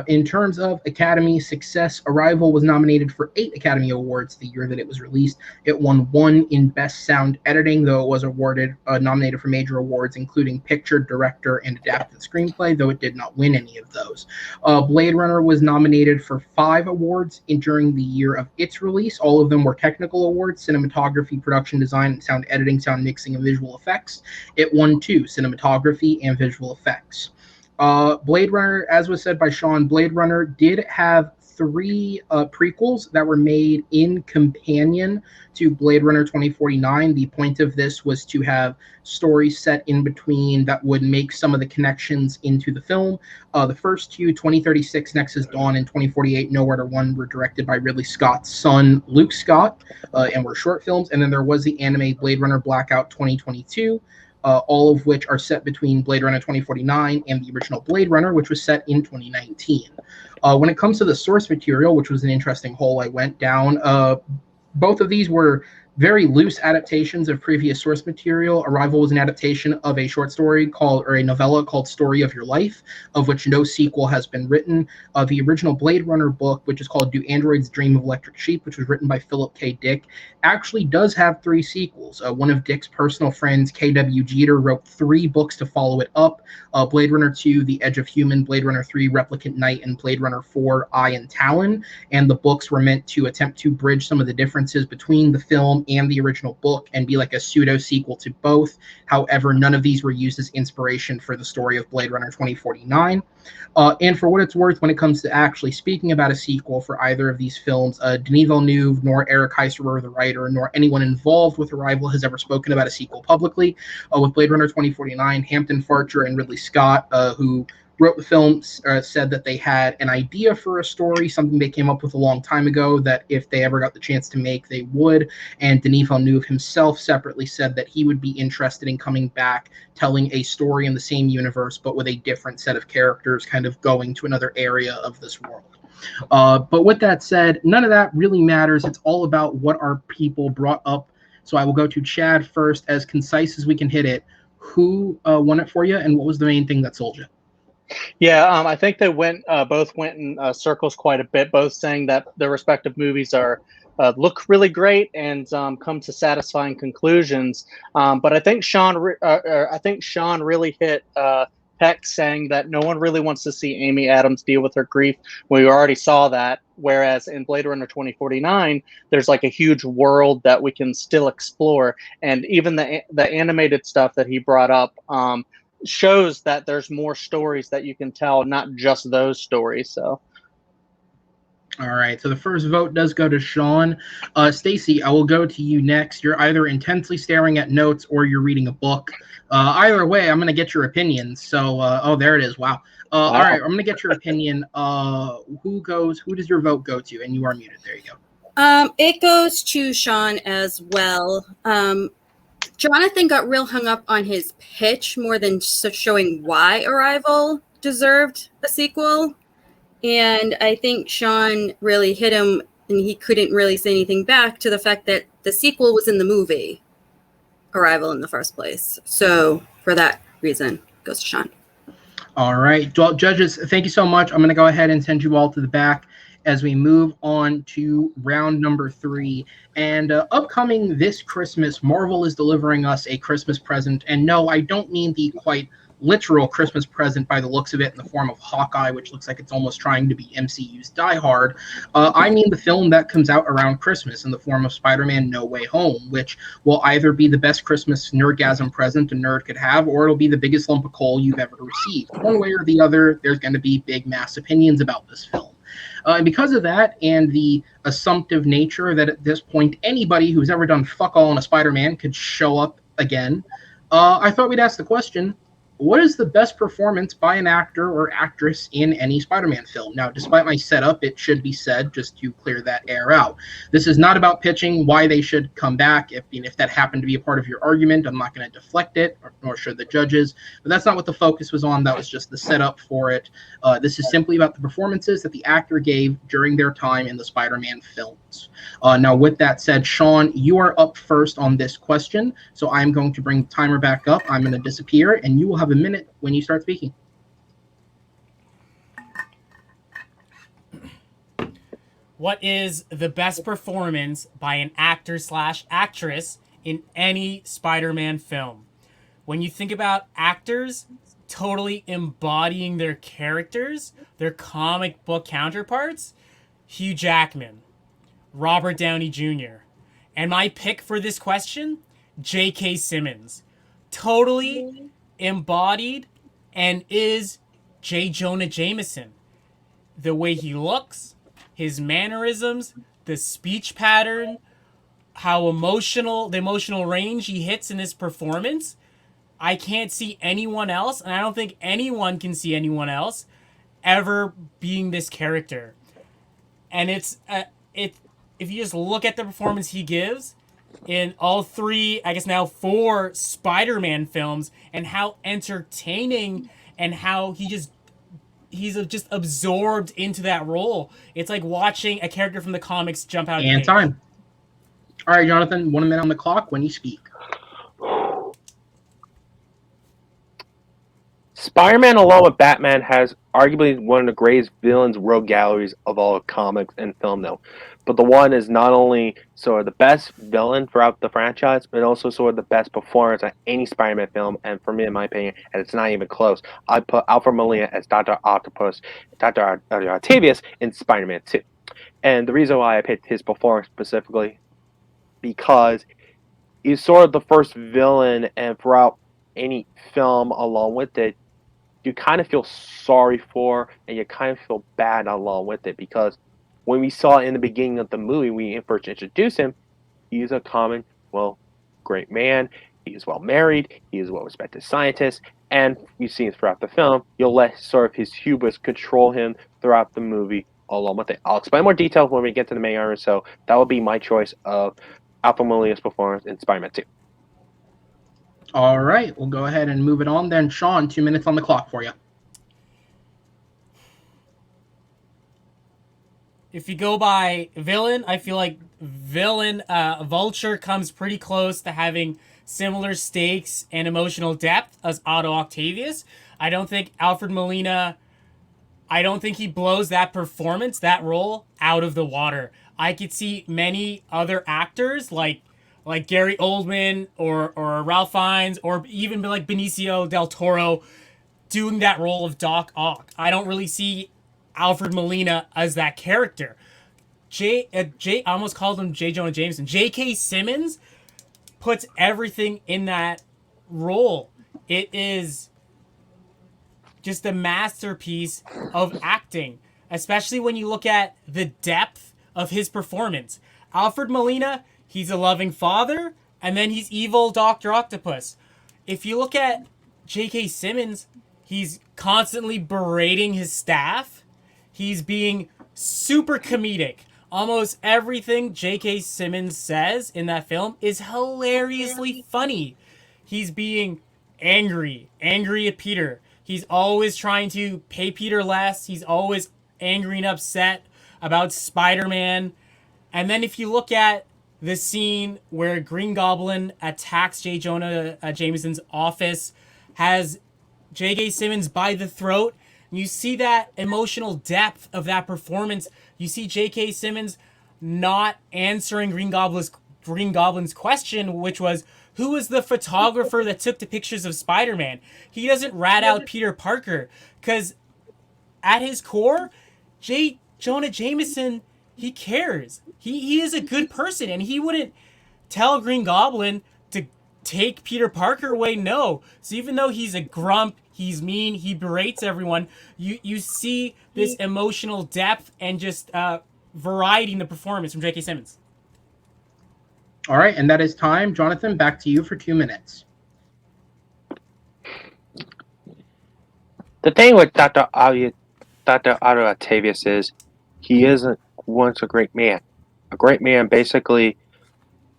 in terms of Academy success, Arrival was nominated for 8 Academy Awards the year that it was released. It won 1 in Best Sound Editing, though it was nominated for major awards, including Picture, Director, and Adapted Screenplay, though it did not win any of those. Blade Runner was nominated for 5 awards during the year of its release. All of them were technical awards: cinematography, production design, sound editing, sound mixing, and visual effects. It won 2, cinematography and visual effects. Blade Runner, as was said by Shaun, Blade Runner did have 3 prequels that were made in companion to Blade Runner 2049. The point of this was to have stories set in between that would make some of the connections into the film. The first 2, 2036 Nexus Dawn and 2048 Nowhere to Run, were directed by Ridley Scott's son, Luke Scott, and were short films. And then there was the anime Blade Runner Blackout 2022, all of which are set between Blade Runner 2049 and the original Blade Runner, which was set in 2019. When it comes to the source material, which was an interesting hole I went down, both of these were very loose adaptations of previous source material. Arrival was an adaptation of a short story or a novella called Story of Your Life, of which no sequel has been written. The original Blade Runner book, which is called Do Androids Dream of Electric Sheep, which was written by Philip K. Dick, actually does have 3 sequels. One of Dick's personal friends, K.W. Jeter, wrote 3 books to follow it up: Blade Runner 2, The Edge of Human, Blade Runner 3, Replicant Night, and Blade Runner 4, Eye and Talon. And the books were meant to attempt to bridge some of the differences between the film film and the original book and be like a pseudo sequel to both. However, none of these were used as inspiration for the story of Blade Runner 2049. And for what it's worth, when it comes to actually speaking about a sequel for either of these films, Denis Villeneuve, nor Eric Heisserer, the writer, nor anyone involved with Arrival has ever spoken about a sequel publicly. With Blade Runner 2049, Hampton Farcher and Ridley Scott, who wrote the film, said that they had an idea for a story, something they came up with a long time ago, that if they ever got the chance to make, they would. And Denis Villeneuve himself separately said that he would be interested in coming back, telling a story in the same universe, but with a different set of characters, kind of going to another area of this world. But with that said, none of that really matters. It's all about what our people brought up. So I will go to Chad first, as concise as we can hit it. Who won it for you, and what was the main thing that sold you? Yeah, I think they both went in circles quite a bit, both saying that their respective movies are look really great and come to satisfying conclusions. But I think Shaun really hit Peck, saying that no one really wants to see Amy Adams deal with her grief. We already saw that. Whereas in Blade Runner 2049, there's like a huge world that we can still explore, and even the animated stuff that he brought up shows that there's more stories that you can tell, not just those stories. So, all right. So the first vote does go to Shaun. Stacy, I will go to you next. You're either intensely staring at notes or you're reading a book. Either way, I'm going to get your opinion. So, oh, there it is. Wow. All right. I'm going to get your opinion. Who does your vote go to? And you are muted. There you go. It goes to Shaun as well. Jonathan got real hung up on his pitch more than showing why Arrival deserved a sequel. And I think Shaun really hit him, and he couldn't really say anything back to the fact that the sequel was in the movie Arrival in the first place. So for that reason, it goes to Shaun. All right. Well, judges, thank you so much. I'm going to go ahead and send you all to the back as we move on to round number 3. And upcoming this Christmas, Marvel is delivering us a Christmas present. And no, I don't mean the quite literal Christmas present by the looks of it in the form of Hawkeye, which looks like it's almost trying to be MCU's Die Hard. I mean the film that comes out around Christmas in the form of Spider-Man No Way Home, which will either be the best Christmas nerdgasm present a nerd could have, or it'll be the biggest lump of coal you've ever received. One way or the other, there's going to be big mass opinions about this film. And because of that, and the assumptive nature that at this point anybody who's ever done fuck all in a Spider-Man could show up again, I thought we'd ask the question, what is the best performance by an actor or actress in any Spider-Man film? Now, despite my setup, it should be said, just to clear that air out, this is not about pitching why they should come back. If that happened to be a part of your argument, I'm not going to deflect it, nor should the judges. But that's not what the focus was on. That was just the setup for it. This is simply about the performances that the actor gave during their time in the Spider-Man films. Now, with that said, Shaun, you are up first on this question. So I'm going to bring the timer back up. I'm going to disappear, and you will have a minute when you start speaking. What is the best performance by an actor/actress in any Spider-Man film? When you think about actors totally embodying their characters, their comic book counterparts, Hugh Jackman, Robert Downey Jr. And my pick for this question, J.K. Simmons. Totally embodied and is J. Jonah Jameson. The way he looks, his mannerisms, the speech pattern, the emotional range he hits in his performance. I can't see anyone else, and I don't think anyone can see anyone else ever being this character. And if you just look at the performance he gives in all 3, I guess now 4 Spider-Man films, and how entertaining and how he's just absorbed into that role. It's like watching a character from the comics jump out. And time. All right, Jonathan, 1 minute on the clock when you speak. Spider-Man, along with Batman, has arguably one of the greatest villains rogue galleries of all comics and film, though. But the one is not only sort of the best villain throughout the franchise, but also sort of the best performance of any Spider-Man film. And for me, in my opinion, and it's not even close, I put Alfred Molina as Dr. Octopus, Dr. Octavius in Spider-Man 2. And the reason why I picked his performance specifically because he's sort of the first villain, and throughout any film along with it, you kind of feel sorry for and you kind of feel bad along with it, because when we saw in the beginning of the movie, we first introduced him, he's a common, well, great man. He is well married. He is a well respected scientist. And you see it throughout the film. You'll let sort of his hubris control him throughout the movie along with it. I'll explain more details when we get to the main armor. So that would be my choice of Alpha Molina's performance in Spider-Man 2. All right, we'll go ahead and move it on then. Shaun, 2 minutes on the clock for you. If you go by villain, I feel like Vulture comes pretty close to having similar stakes and emotional depth as Otto Octavius. I don't think Alfred Molina, I don't think he blows that performance, that role, out of the water. I could see many other actors like Gary Oldman or Ralph Fiennes or even like Benicio del Toro doing that role of Doc Ock. I don't really see Alfred Molina as that character. I almost called him J. Jonah Jameson. J.K. Simmons puts everything in that role. It is just a masterpiece of acting, especially when you look at the depth of his performance. Alfred Molina, he's a loving father, and then he's evil Dr. Octopus. If you look at J.K. Simmons, he's constantly berating his staff. He's being super comedic. Almost everything J.K. Simmons says in that film is hilariously funny. He's being angry at Peter. He's always trying to pay Peter less. He's always angry and upset about Spider-Man. And then if you look at the scene where Green Goblin attacks J. Jonah Jameson's office, has J.K. Simmons by the throat, you see that emotional depth of that performance. You see J.K. Simmons not answering Green Goblin's question, which was, who was the photographer that took the pictures of Spider-Man? He doesn't rat out Peter Parker, because at his core, J. Jonah Jameson, he cares. He is a good person, and he wouldn't tell Green Goblin to take Peter Parker away. No. So even though he's a grump, he's mean, he berates everyone, you see this emotional depth and just variety in the performance from J.K. Simmons. All right, and that is time. Jonathan, back to you for 2 minutes. The thing with Dr. Otto Octavius is he isn't once a great man. A great man, basically,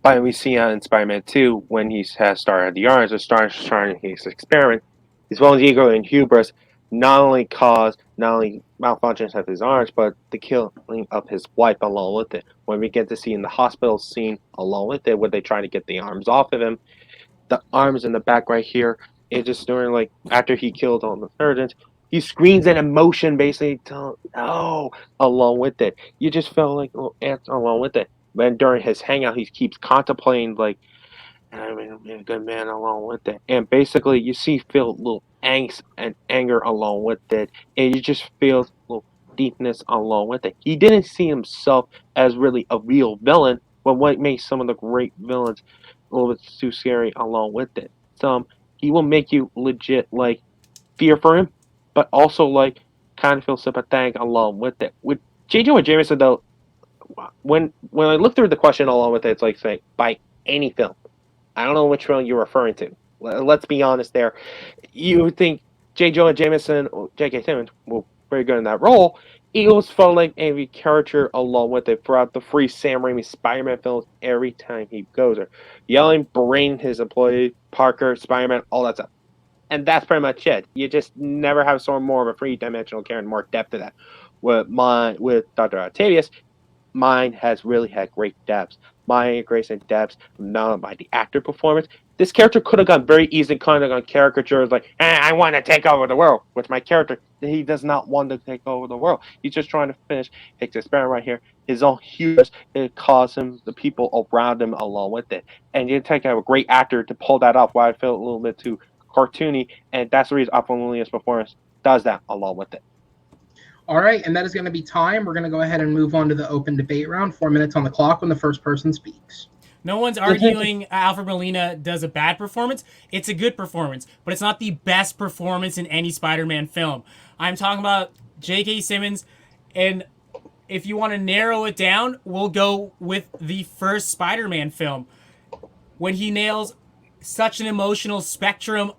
by we see in Spider-Man 2, when he has started the arms or starts trying his experiment, his own ego and hubris not only malfunctions of his arms, but the killing of his wife along with it. When we get to see in the hospital scene along with it, where they try to get the arms off of him, the arms in the back right here, it just during like after he killed all the surgeons, he screams in emotion, basically telling no along with it. You just felt like little ants along with it. But during his hangout, he keeps contemplating like, I'm a good man along with it. And basically, you feel a little angst and anger along with it. And you just feel a little deepness along with it. He didn't see himself as really a real villain, but what makes some of the great villains a little bit too scary along with it. He will make you legit, like, fear for him, but also, like, kind of feel sympathetic along with it. With J. Jonah Jameson, though, when I look through the question along with it, it's like, say, by any film. I don't know which one you're referring to. Let's be honest there. You would think J. Jonah Jameson or J.K. Simmons were very good in that role. He always felt like a character along with it throughout the three Sam Raimi Spider-Man films every time he goes there. Yelling, berating his employee, Parker, Spider-Man, all that stuff. And that's pretty much it. You just never have sort of more of a three-dimensional character, more depth to that. With Dr. Octavius, mine has really had great depths. My grace and depths, not by the actor performance. This character could have gone very easy, kind of on caricatures like, I want to take over the world. With my character, he does not want to take over the world. He's just trying to finish his experiment right here. His own hubris, it caused him, the people around him along with it. And you take a great actor to pull that off, where I feel a little bit too cartoony, and that's the reason Apolonius' performance does that along with it. All right, and that is going to be time. We're going to go ahead and move on to the open debate round. 4 minutes on the clock when the first person speaks. No one's arguing Alfred Molina does a bad performance. It's a good performance, but it's not the best performance in any Spider-Man film. I'm talking about J.K. Simmons, and if you want to narrow it down, we'll go with the first Spider-Man film, when he nails such an emotional spectrum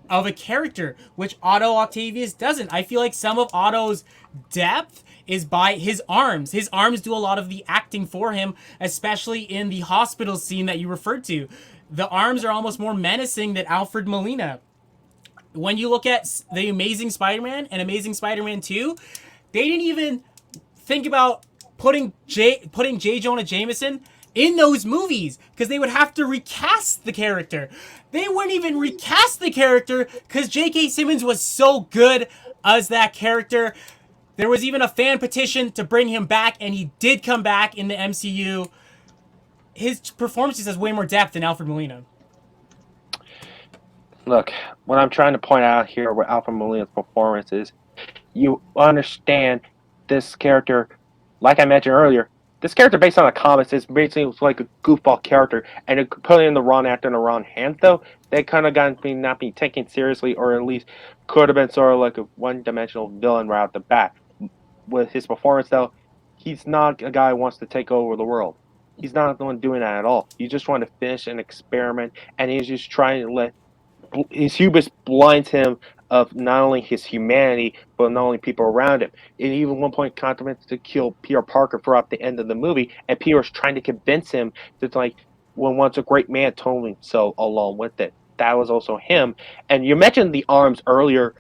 of a character, which Otto Octavius doesn't. I feel like some of Otto's depth is by his arms. His arms do a lot of the acting for him, especially in the hospital scene that you referred to. The arms are almost more menacing than Alfred Molina. When you look at The Amazing Spider-Man and Amazing Spider-Man 2, they didn't even think about putting J. Jonah Jameson in those movies because they would have to recast the character. They wouldn't even recast the character because J.K. Simmons was so good as that character. There was even a fan petition to bring him back, and he did come back in the MCU. His performances has way more depth than Alfred Molina. Look, what I'm trying to point out here with Alfred Molina's performance is, you understand this character, like I mentioned earlier, this character based on the comics is basically like a goofball character, and it put in the wrong actor in the wrong hands, though, they kind of got to not be taken seriously, or at least could have been sort of like a one-dimensional villain right off the bat. With his performance, though, he's not a guy who wants to take over the world. He's not the one doing that at all. He just wanted to finish an experiment, and he's just trying to let his hubris blinds him of not only his humanity, but not only people around him. And even one point contemplated to kill Peter Parker throughout the end of the movie, and Peter's trying to convince him that, like, when once a great man told me so along with it. That was also him. And you mentioned the arms earlier.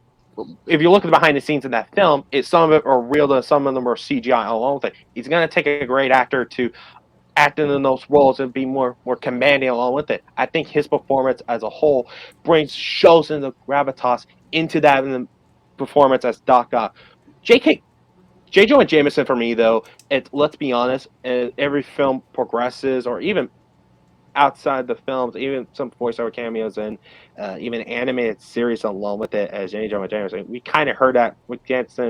If you look at the behind the scenes in that film, some of it are real, and some of them are CGI along with it. It's going to take a great actor to acting in those roles and be more commanding along with it. I think his performance as a whole shows in the gravitas into that in the performance as Doc Ock. J. Jonah Jameson for me, though, let's be honest, every film progresses, or even outside the films, even some voiceover cameos and even animated series along with it as J. Jonah Jameson. We kind of heard that with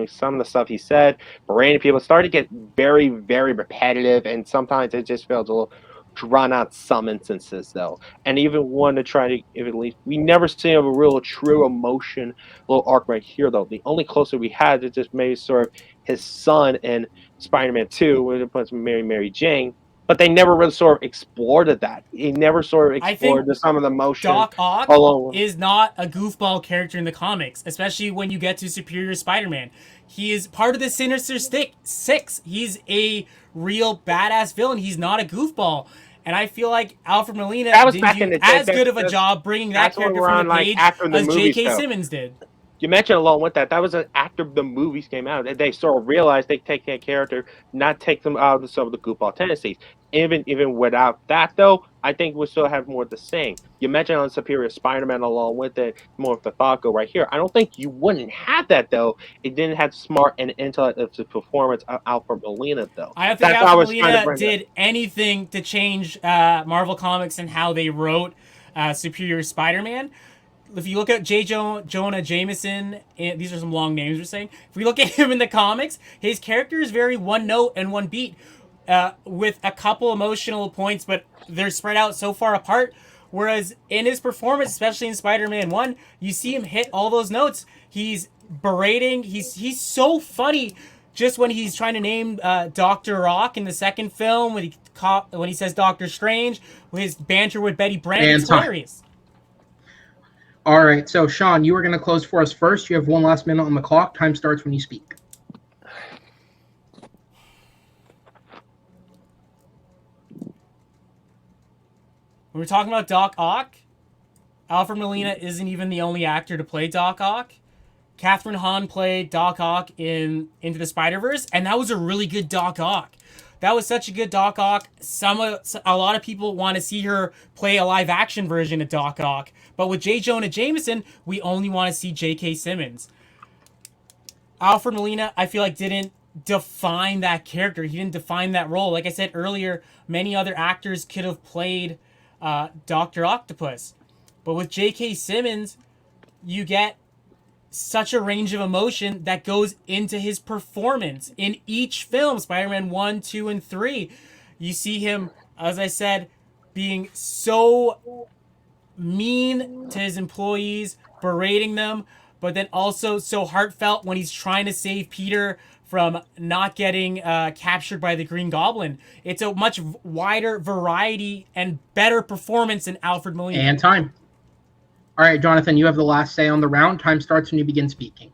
some of the stuff he said, but random people started to get very, very repetitive, and sometimes it just felt a little drawn out some instances, though. And even one to try to, if at least, we never seen a real true emotion little arc right here, though. The only closer we had is just maybe sort of his son in Spider-Man 2, where it puts Mary Jane. But they never really sort of explored that. He never sort of explored some of the emotion. Doc Ock is not a goofball character in the comics, especially when you get to Superior Spider-Man. He is part of the Sinister Six. He's a real badass villain. He's not a goofball. And I feel like Alfred Molina didn't do as good of a job bringing that character from the page as J.K. Simmons did. You mentioned along with that was an after the movies came out. They sort of realized they take that character, not take them out of some of the goofball tendencies. Even without that, though, I think we still have more of the same. You mentioned on Superior Spider-Man along with it, more of the thought go right here. I don't think you wouldn't have that, though. It didn't have smart and intellect of the performance of Alfred Molina, though. I don't think Alfred Molina did anything to change Marvel Comics and how they wrote Superior Spider-Man. If you look at Jonah Jameson, these are some long names we're saying. If we look at him in the comics, his character is very one note and one beat, with a couple emotional points, but they're spread out so far apart. Whereas in his performance, especially in Spider-Man 1, you see him hit all those notes. He's berating. He's so funny. Just when he's trying to name Dr. Rock in the second film, when he says Doctor Strange, his banter with Betty Brant is hilarious. All right, so Shaun, you were going to close for us first. You have one last minute on the clock. Time starts when you speak. When we're talking about Doc Ock, Alfred Molina isn't even the only actor to play Doc Ock. Catherine Hahn played Doc Ock in Into the Spider-Verse, and that was a really good Doc Ock. That was such a good Doc Ock. A lot of people want to see her play a live-action version of Doc Ock. But with J. Jonah Jameson, we only want to see J.K. Simmons. Alfred Molina, I feel like, didn't define that character. He didn't define that role. Like I said earlier, many other actors could have played Dr. Octopus. But with J.K. Simmons, you get such a range of emotion that goes into his performance in each film. Spider-Man 1, 2, and 3. You see him, as I said, being so mean to his employees, berating them, but then also so heartfelt when he's trying to save Peter from not getting captured by the Green Goblin. It's a much wider variety and better performance than Alfred Molina. And time. All right, Jonathan, you have the last say on the round. Time starts when you begin speaking.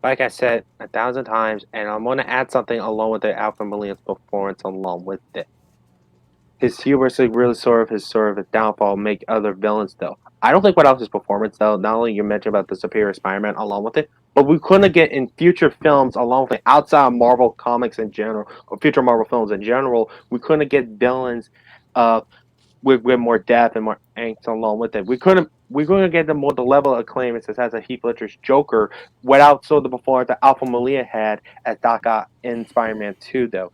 Like I said 1,000 times, and I'm going to add something along with the Alfred Molina's performance along with it. His hubris really sort of his downfall make other villains though. I don't think without his performance though, not only you mentioned about the superior Spider-Man along with it, but we couldn't get in future films along with it, outside of Marvel comics in general, or future Marvel films in general, we couldn't get villains with more depth and more angst along with it. We couldn't get the level of acclaim it has a Heath Ledger's Joker without the performance that Alfred Molina had as Doc Ock in Spider-Man 2 though.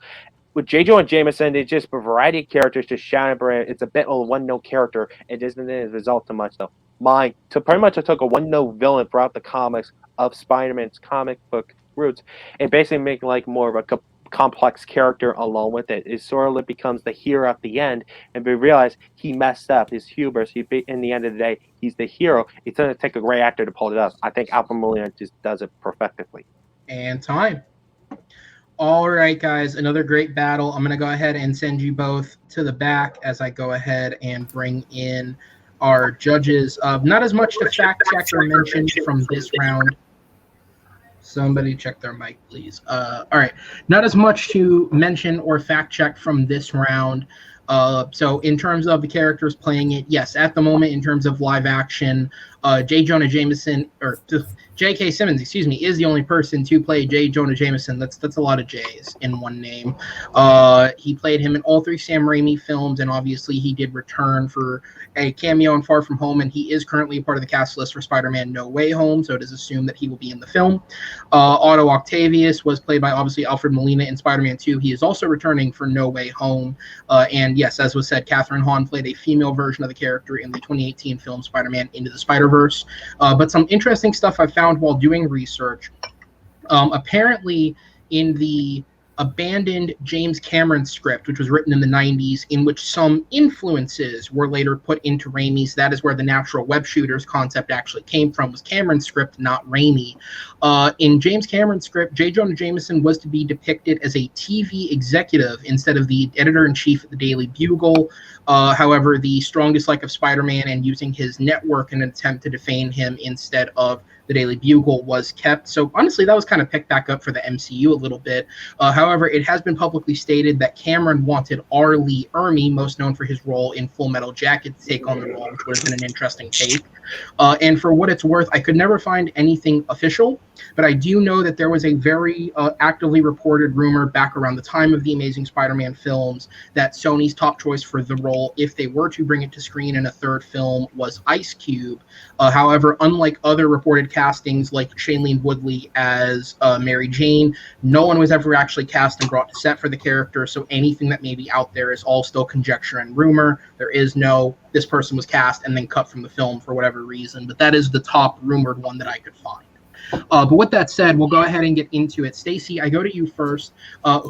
With J. Jonah Jameson, it's just a variety of characters just shouting. It's a bit of a one-note character. It doesn't result too much, though. Pretty much I took a one-note villain throughout the comics of Spider-Man's comic book roots and basically make like more of a complex character along with it. It sort of becomes the hero at the end, and we realize he messed up. His hubris. In the end of the day, he's the hero. It's going to take a great actor to pull it up. I think Alfred Molina just does it perfectly. And time. All right, guys, another great battle. I'm going to go ahead and send you both to the back as I go ahead and bring in our judges. Not as much to fact check or mention from this round. Somebody check their mic, please. All right, not as much to mention or fact check from this round. So in terms of the characters playing it, yes, at the moment, in terms of live action, J. Jonah Jameson, or J.K. Simmons, excuse me, is the only person to play J. Jonah Jameson. That's a lot of J's in one name. He played him in all 3 Sam Raimi films, and obviously he did return for a cameo in Far From Home, and he is currently a part of the cast list for Spider-Man No Way Home, so it is assumed that he will be in the film. Otto Octavius was played by, obviously, Alfred Molina in Spider-Man 2. He is also returning for No Way Home. And yes, as was said, Catherine Hahn played a female version of the character in the 2018 film Spider-Man Into the Spider-Verse. But some interesting stuff I found while doing research. Apparently, in the abandoned James Cameron script, which was written in the 90s, in which some influences were later put into Raimi's. That is where the natural web shooters concept actually came from, was Cameron's script, not Raimi. In James Cameron's script, J. Jonah Jameson was to be depicted as a TV executive instead of the editor-in-chief at the Daily Bugle. However, the strong dislike of Spider-Man and using his network in an attempt to defame him instead of the Daily Bugle was kept. So honestly, that was kind of picked back up for the MCU a little bit. However, it has been publicly stated that Cameron wanted R. Lee Ermey, most known for his role in Full Metal Jacket, to take on the role, which would have been an interesting take. And for what it's worth, I could never find anything official, but I do know that there was a very actively reported rumor back around the time of the Amazing Spider-Man films that Sony's top choice for the role, if they were to bring it to screen in a third film, was Ice Cube. However, unlike other reported castings like Shailene Woodley as Mary Jane, no one was ever actually cast and brought to set for the character, so anything that may be out there is all still conjecture and rumor. There is no, this person was cast and then cut from the film for whatever reason, but that is the top rumored one that I could find. But with that said, we'll go ahead and get into it. Stacy, I go to you first.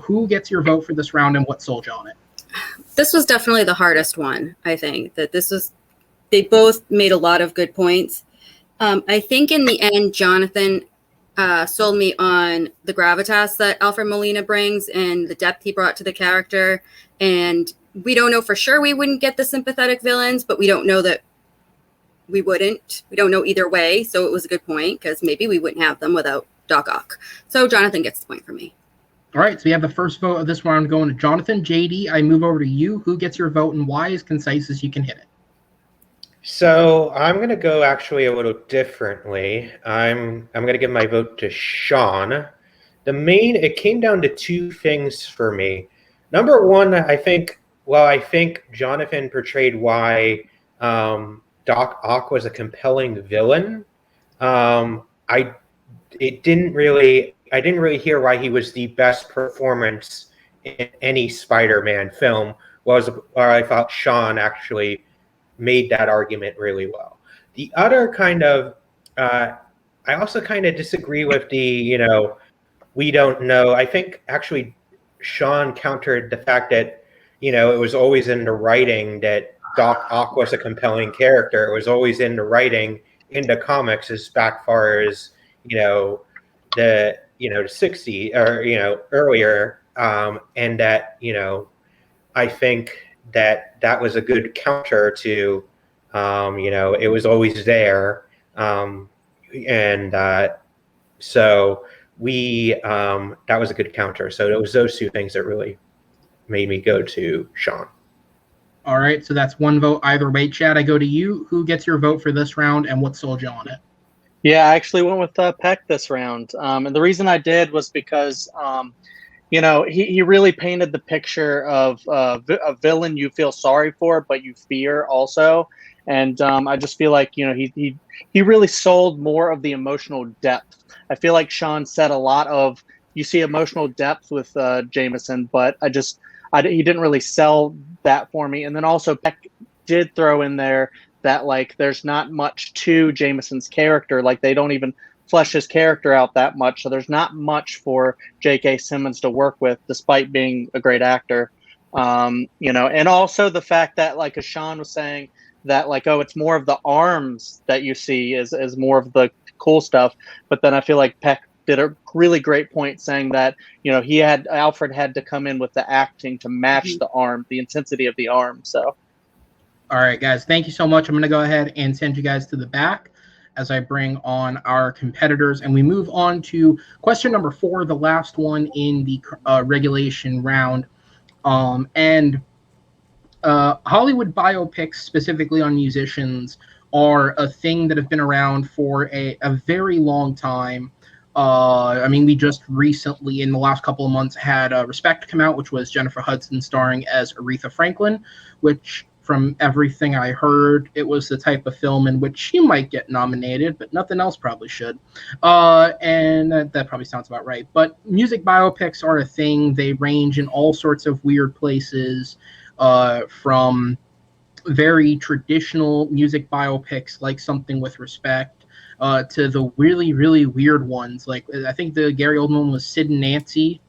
Who gets your vote for this round and what sold you on it? This was definitely the hardest one, I think. They both made a lot of good points. I think in the end, Jonathan sold me on the gravitas that Alfred Molina brings and the depth he brought to the character. And we don't know for sure we wouldn't get the sympathetic villains, but we don't know that we wouldn't. We don't know either way. So it was a good point because maybe we wouldn't have them without Doc Ock. So Jonathan gets the point for me. All right, so we have the first vote of this round going to Jonathan. JD, I move over to you. Who gets your vote and why, as concise as you can hit it? So I'm going to go actually a little differently. I'm going to give my vote to Shaun. It came down to 2 things for me. Number one, I think Jonathan portrayed why Doc Ock was a compelling villain. I didn't really hear why he was the best performance in any Spider-Man film. I thought Shaun actually made that argument really well. The other kind of I also kind of disagree with the we don't know. I think actually Shaun countered the fact that it was always in the writing that Doc Ock was a compelling character. It was always in the writing in the comics as back far as the the 60 or earlier, and that I think that was a good counter to it was always there, and so we that was a good counter. So it was those two things that really made me go to Shaun. All right, so that's one vote either way. Chad, I go to you. Who gets your vote for this round, and what sold you on it? Yeah, I actually went with Peck this round. And the reason I did was because, he really painted the picture of a villain you feel sorry for, but you fear also. And I just feel like, he really sold more of the emotional depth. I feel like Shaun said a lot of, you see emotional depth with Jameson, but he didn't really sell that for me. And then also Peck did throw in there that like there's not much to Jameson's character. Like they don't even flesh his character out that much. So there's not much for J.K. Simmons to work with, despite being a great actor. And also the fact that, like, as Shaun was saying, that like, oh, it's more of the arms that you see is more of the cool stuff. But then I feel like Peck did a really great point saying that, Alfred had to come in with the acting to match the arm, the intensity of the arm. So. All right, guys, thank you so much. I'm going to go ahead and send you guys to the back as I bring on our competitors. And we move on to question number 4, the last one in the regulation round. And Hollywood biopics, specifically on musicians, are a thing that have been around for a very long time. I mean, we just recently, in the last couple of months, had Respect come out, which was Jennifer Hudson starring as Aretha Franklin, which, from everything I heard, it was the type of film in which she might get nominated, but nothing else probably should. And that probably sounds about right. But music biopics are a thing. They range in all sorts of weird places, from very traditional music biopics like Something with Respect, to the really, really weird ones. Like, I think the Gary Oldman one was Sid and Nancy.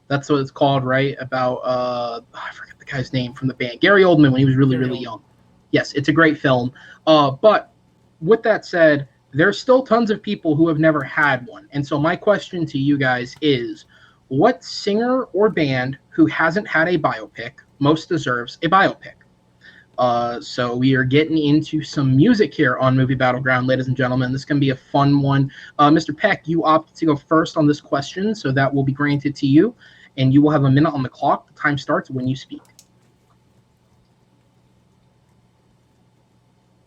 That's what it's called, right? About, I forget the guy's name from the band. Gary Oldman when he was really, really young. Yes, it's a great film. But with that said, there's still tons of people who have never had one. And so my question to you guys is, what singer or band who hasn't had a biopic most deserves a biopic? So we are getting into some music here on Movie Battleground, ladies and gentlemen. This is going to be a fun one. Mr. Peck, you opted to go first on this question, so that will be granted to you. And you will have a minute on the clock. The time starts when you speak.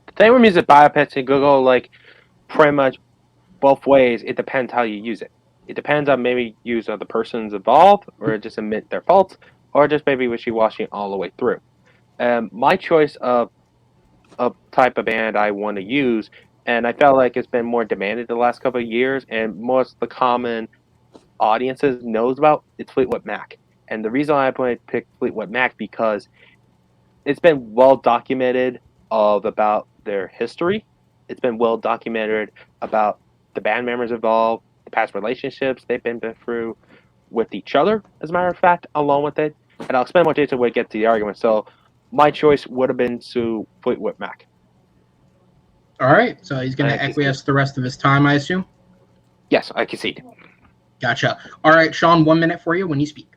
The thing with music biopics, it could go like pretty much both ways. It depends how you use it. It depends on maybe use of the persons involved, or just admit their faults, or just maybe wishy-washy all the way through. My choice of a type of band I want to use, and I felt like it's been more demanded the last couple of years, and most of the common audiences knows about, it's Fleetwood Mac. And the reason I picked Fleetwood Mac because it's been well documented about their history. It's been well documented about the band members involved, the past relationships they've been through with each other, as a matter of fact, along with it. And I'll explain more detail when we get to the argument. So my choice would have been to Fleetwood Mac. All right, so he's going to acquiesce the rest of his time, I assume? Yes, I concede. Gotcha. All right, Shaun, 1 minute for you when you speak.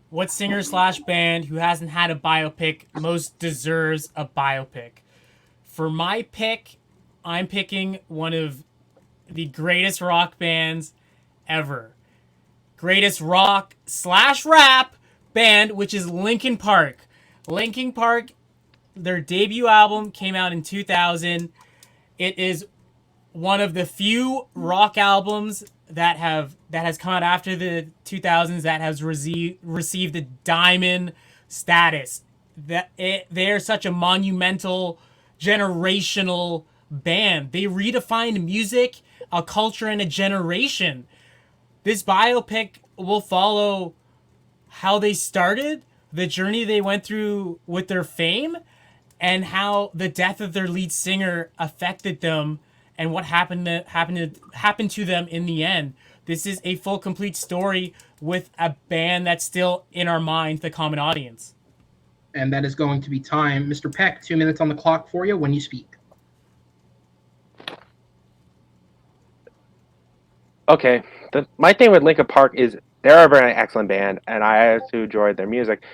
What singer / band who hasn't had a biopic most deserves a biopic? For my pick, I'm picking one of the greatest rock bands ever. Greatest rock / rap band, which is Linkin Park. Linkin Park, their debut album came out in 2000. It is one of the few rock albums that has come out after the 2000s that has received the diamond status. They're such a monumental, generational band. They redefined music, a culture, and a generation. This biopic will follow how they started, the journey they went through with their fame, and how the death of their lead singer affected them and what happened to them in the end. This is a full, complete story with a band that's still in our mind, the common audience. And that is going to be time. Mr. Peck, 2 minutes on the clock for you when you speak. Okay, my thing with Linkin Park is they're a very excellent band, and I also enjoyed their music.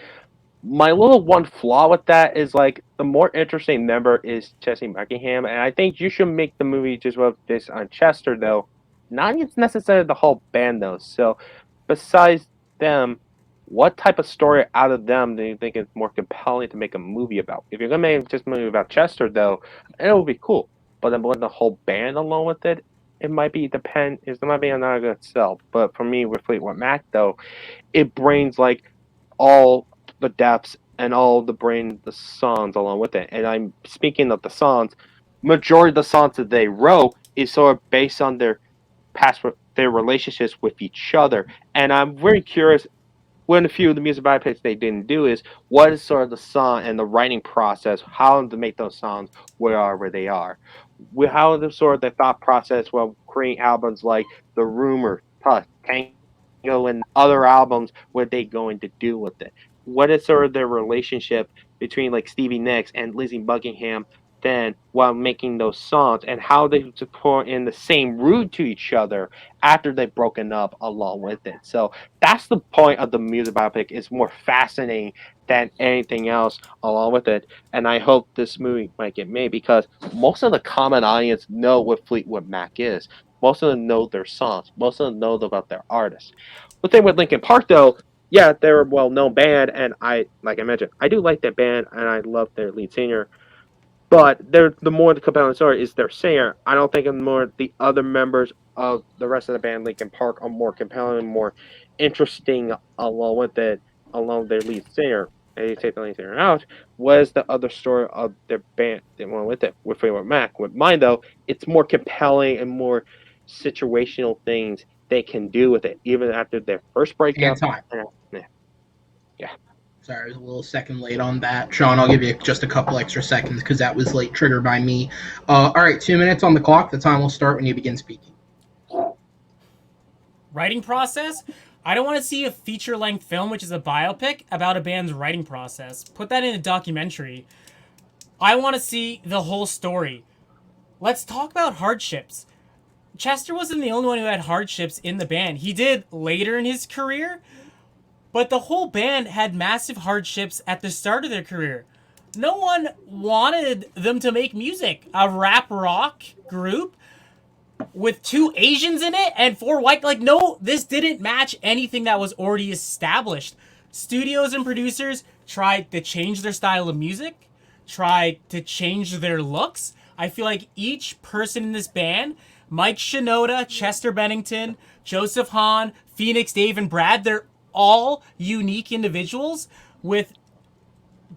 My little one flaw with that is like the more interesting member is Chesney Buckingham, and I think you should make the movie just with this on Chester though, not necessarily the whole band though. So, besides them, what type of story out of them do you think is more compelling to make a movie about? If you're gonna make just a movie about Chester though, it would be cool, but then with the whole band along with it, it might be not a good sell. But for me with Fleetwood Mac though, it brings like all the depths and all the songs along with it. And I'm speaking of the songs, majority of the songs that they wrote is sort of based on their their relationships with each other. And I'm very curious. One of the few of the music biopics they didn't do is what is sort of the song and the writing process, how to make those songs where they are. How the sort of the thought process while creating albums like The Rumor, Tusk, Tango, and other albums, what they going to do with it. What is sort of their relationship between like Stevie Nicks and Lizzie Buckingham then while making those songs, and how they support in the same route to each other after they've broken up along with it. So that's the point of the music biopic. Is more fascinating than anything else along with it. And I hope this movie might get made because most of the common audience know what Fleetwood Mac is. Most of them know their songs. Most of them know about their artists. The thing with Linkin Park though, yeah, they're a well-known band, and like I mentioned, I do like that band, and I love their lead singer. But the more the compelling story is their singer. I don't think the other members of the rest of the band, Linkin Park, are more compelling, more interesting along with it, along their lead singer. And you take the lead singer out. What is the other story of their band they went with it? With Fleetwood Mac. With mine though, it's more compelling and more situational things they can do with it, even after their first breakup. And time. Yeah. Sorry, I was a little second late on that. Shaun, I'll give you just a couple extra seconds because that was late triggered by me. All right, 2 minutes on the clock. The time will start when you begin speaking. Writing process? I don't want to see a feature-length film, which is a biopic, about a band's writing process. Put that in a documentary. I want to see the whole story. Let's talk about hardships. Chester wasn't the only one who had hardships in the band. He did later in his career, but the whole band had massive hardships at the start of their career. No one wanted them to make music. A rap rock group with 2 Asians in it and 4 white. Like, no, this didn't match anything that was already established. Studios and producers tried to change their style of music, tried to change their looks. I feel like each person in this band, Mike Shinoda, Chester Bennington, Joseph Hahn, Phoenix, Dave, and Brad, they're all unique individuals with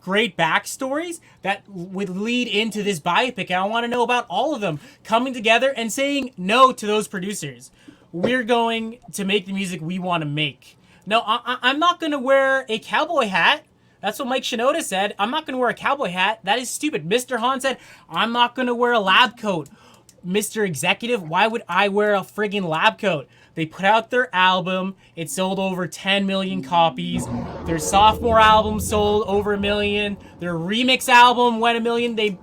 great backstories that would lead into this biopic. And I want to know about all of them coming together and saying no to those producers. We're going to make the music we want to make. No, I'm not going to wear a cowboy hat. That's what Mike Shinoda said. I'm not going to wear a cowboy hat. That is stupid. Mr. Hahn said, I'm not going to wear a lab coat. Mr. Executive, why would I wear a friggin' lab coat? They put out their album. It sold over 10 million copies. Their sophomore album sold over 1 million. Their remix album went 1 million. They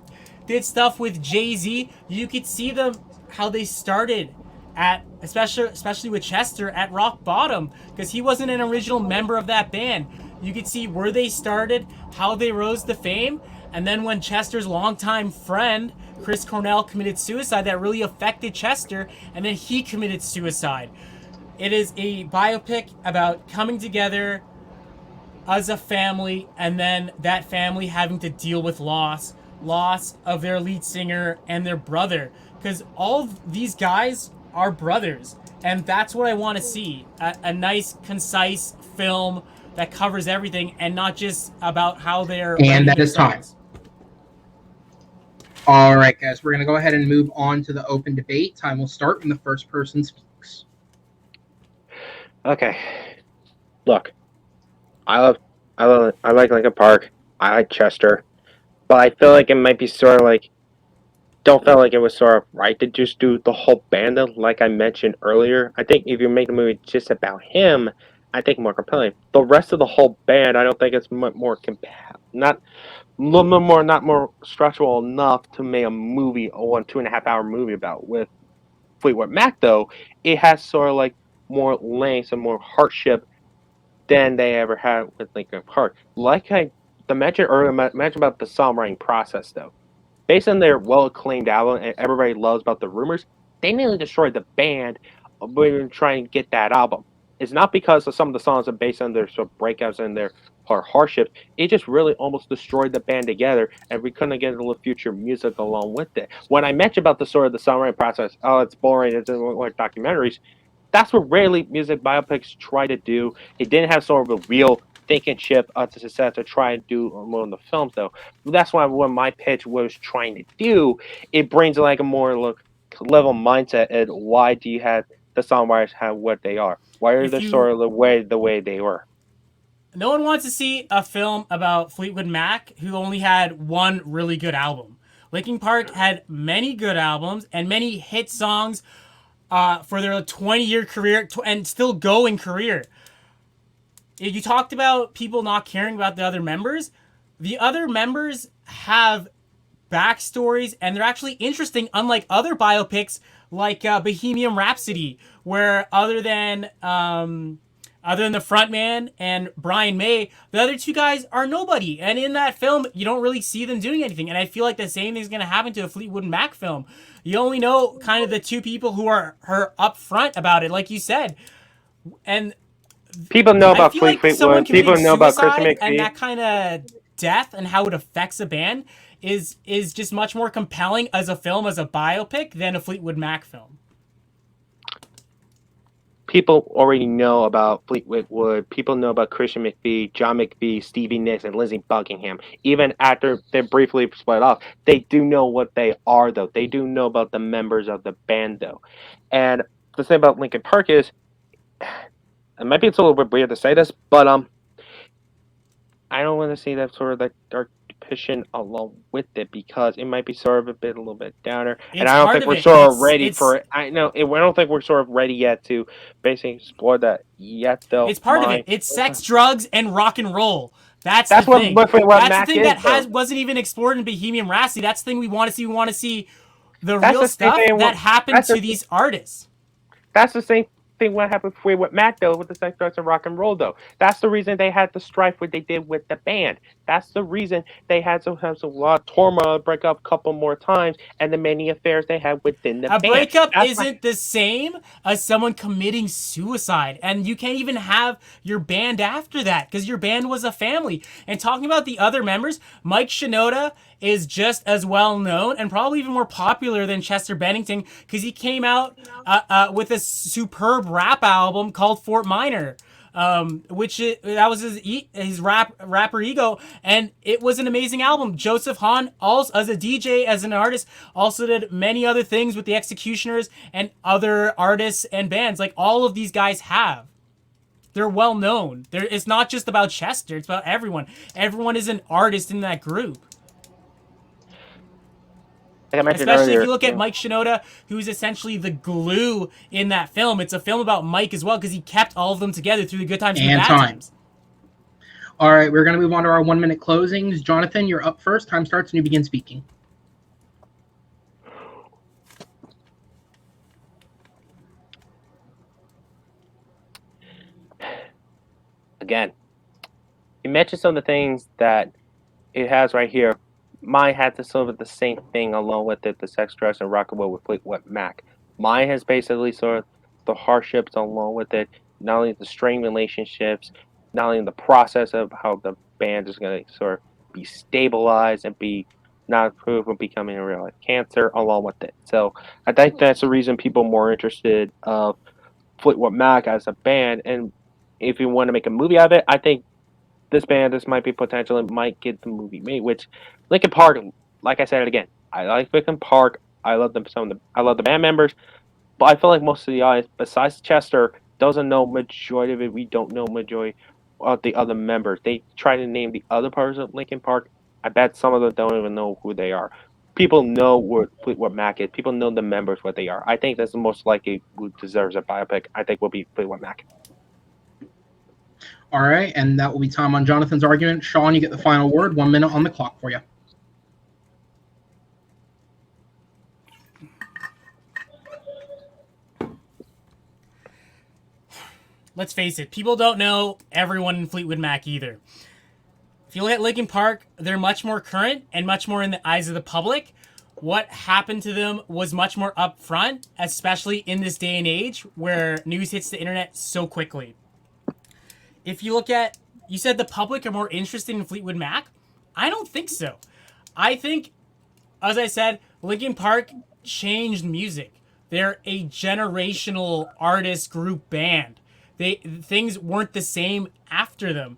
did stuff with Jay-Z. You could see them, how they started at, especially with Chester, at rock bottom, because he wasn't an original member of that band. You could see where they started, how they rose to fame, and then when Chester's longtime friend, Chris Cornell, committed suicide, that really affected Chester, and then he committed suicide. It is a biopic about coming together as a family, and then that family having to deal with loss of their lead singer and their brother, because all of these guys are brothers, and that's what I want to see. A nice, concise film that covers everything, and not just about how they're... And that is time. All right, guys, we're going to go ahead and move on to the open debate. Time will start when the first person speaks. Okay. Look, I like Linkin Park. I like Chester. but I feel like it might be sort of like don't feel like it was sort of right to just do the whole band though, like I mentioned earlier. I think if you make the movie just about him, I think more compelling. The rest of the whole band, I don't think it's much more not a little bit more, not more structural enough to make a movie, a 2.5 hour movie about with Fleetwood Mac. Though it has sort of like more length and more hardship than they ever had with Linkin Park. Like I the mentioned earlier, mentioned about the songwriting process though. Based on their well-acclaimed album and everybody loves about the rumors, they nearly destroyed the band when trying to get that album. It's not because of some of the songs are based on their sort of breakups and their hardships. It just really almost destroyed the band together, and we couldn't get into the future music along with it. When I mentioned about the sort of the songwriting process, oh, it's boring, it's like documentaries. That's what rarely music biopics try to do. It didn't have sort of a real thinking chip to success to try and do one of the films though. That's why when my pitch was trying to do, it brings like a more level mindset and why do you have the songwriters have what they are? Why are If they you sort of the way they were? No one wants to see a film about Fleetwood Mac who only had one really good album. Linkin Park had many good albums and many hit songs for their 20-year career and still going career. If you talked about people not caring about the other members have backstories and they're actually interesting, unlike other biopics like Bohemian Rhapsody, where other than the frontman and Brian May, the other two guys are nobody. And in that film, you don't really see them doing anything. And I feel like the same thing's going to happen to a Fleetwood Mac film. You only know kind of the two people who are upfront about it, like you said. And people know about Fleetwood. People know about Christian McVie. And that kind of death and how it affects a band is just much more compelling as a film, as a biopic, than a Fleetwood Mac film. People already know about Fleetwood Wood. People know about Christian McVie, John McVie, Stevie Nicks, and Lizzie Buckingham. Even after they briefly split off, they do know what they are, though. They do know about the members of the band, though. And the thing about Linkin Park is, it might be a little bit weird to say this, but I don't want to see that sort of like dark depiction along with it because it might be sort of a little bit downer, and I don't think we're sort of ready for it. I don't think we're sort of ready yet to basically explore that yet, though. It's part of it. It's sex, drugs, and rock and roll. That's the thing. That's the thing that wasn't even explored in Bohemian Rhapsody. That's the thing we want to see. We want to see the real stuff that happened to these artists. That's the same thing what happened with Mac though, with the sex, drugs, and rock and roll though. That's the reason they had the strife what they did with the band. That's the reason they had to have a lot of turmoil, break up a couple more times, and the many affairs they had within the band. A breakup isn't the same as someone committing suicide, and you can't even have your band after that because your band was a family. And talking about the other members, Mike Shinoda is just as well known and probably even more popular than Chester Bennington because he came out with a superb rap album called Fort Minor, that was his rapper ego, and it was an amazing album. Joseph Hahn, also as a DJ, as an artist, also did many other things with the Executioners and other artists and bands. Like all of these guys have. They're well known. It's not just about Chester, it's about everyone. Everyone is an artist in that group. Especially if you look at Mike Shinoda, who's essentially the glue in that film. It's a film about Mike as well because he kept all of them together through the good times and the bad times. All right, we're going to move on to our 1-minute closings. Jonathan, you're up first. Time starts and you begin speaking. Again, you mentioned some of the things that it has right here. Mine had to sort of the same thing along with it, the sex, drugs, and rock and roll with Fleetwood Mac. Mine has basically sort of the hardships along with it, not only the strained relationships, not only the process of how the band is going to sort of be stabilized and be not approved of becoming a real cancer along with it. So I think that's the reason people are more interested of Fleetwood Mac as a band. And if you want to make a movie out of it, I think this might be potential and might get the movie made. Which Linkin Park, like I said it again, I like Linkin Park. I love them. I love the band members, but I feel like most of the audience, besides Chester, doesn't know majority of it. We don't know majority of the other members. They try to name the other parts of Linkin Park. I bet some of them don't even know who they are. People know what Fleetwood Mac is. People know the members what they are. I think that's the most likely who deserves a biopic. I think will be Fleetwood Mac. All right, and that will be time on Jonathan's argument. Shaun, you get the final word. 1 minute on the clock for you. Let's face it, people don't know everyone in Fleetwood Mac either. If you look at Linkin Park, they're much more current and much more in the eyes of the public. What happened to them was much more upfront, especially in this day and age where news hits the internet so quickly. If you look at, you said the public are more interested in Fleetwood Mac. I don't think so. I think, as I said, Linkin Park changed music. They're a generational artist group band. Things weren't the same after them.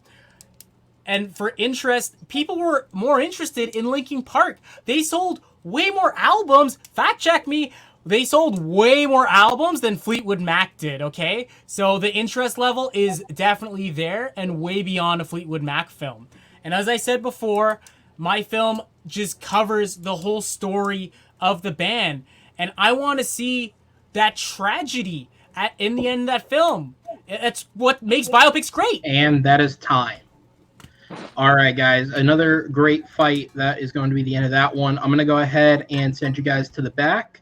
And for interest, people were more interested in Linkin Park. They sold way more albums. Fact check me. They sold way more albums than Fleetwood Mac did, okay? So the interest level is definitely there and way beyond a Fleetwood Mac film. And as I said before, my film just covers the whole story of the band. And I want to see that tragedy in the end of that film. That's what makes biopics great. And that is time. All right, guys, another great fight. That is going to be the end of that one. I'm going to go ahead and send you guys to the back,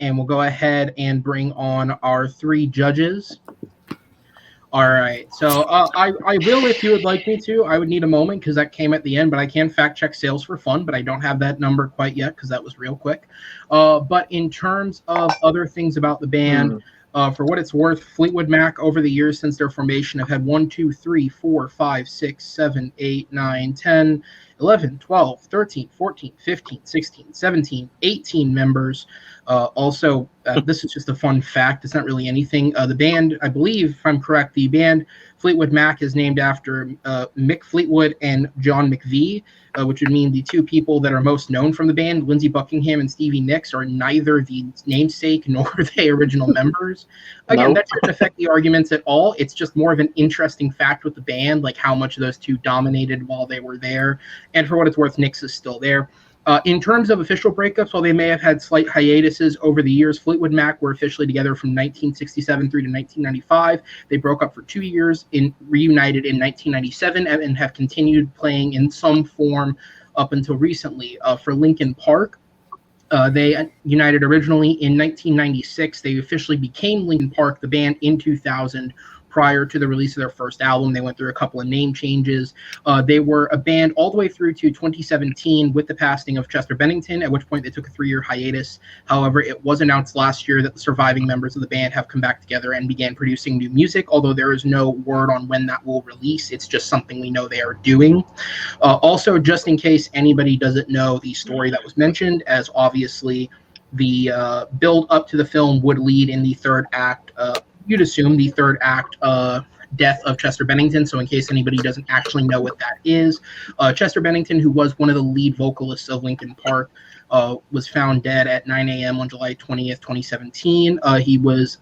and we'll go ahead and bring on our 3 judges. All right, so I will, if you would like me to. I would need a moment because that came at the end, but I can fact check sales for fun, but I don't have that number quite yet because that was real quick. But in terms of other things about the band, for what it's worth, Fleetwood Mac over the years since their formation have had 1, 2, 3, 4, 5, 6, 7, 8, 9, 10, 11, 12, 13, 14, 15, 16, 17, 18 members. Also, this is just a fun fact. It's not really anything. The band, I believe, if I'm correct, the band Fleetwood Mac is named after Mick Fleetwood and John McVie, which would mean the 2 people that are most known from the band, Lindsey Buckingham and Stevie Nicks, are neither the namesake nor the original members. Again, that shouldn't affect the arguments at all. It's just more of an interesting fact with the band, like how much those 2 dominated while they were there. And for what it's worth, Nicks is still there. In terms of official breakups, while they may have had slight hiatuses over the years, Fleetwood Mac were officially together from 1967 through to 1995. They broke up for 2 years, reunited in 1997, and have continued playing in some form up until recently. For Linkin Park, they united originally in 1996. They officially became Linkin Park, the band, in 2000. Prior to the release of their first album, they went through a couple of name changes. They were a band all the way through to 2017 with the passing of Chester Bennington, at which point they took a 3-year hiatus. However, it was announced last year that the surviving members of the band have come back together and began producing new music, although there is no word on when that will release. It's just something we know they are doing. Also, just in case anybody doesn't know the story that was mentioned, as obviously the build up to the film would lead in the 3rd act, you'd assume the 3rd act death of Chester Bennington. So in case anybody doesn't actually know what that is, Chester Bennington, who was one of the lead vocalists of Linkin Park, was found dead at 9 a.m. on July 20th, 2017. He was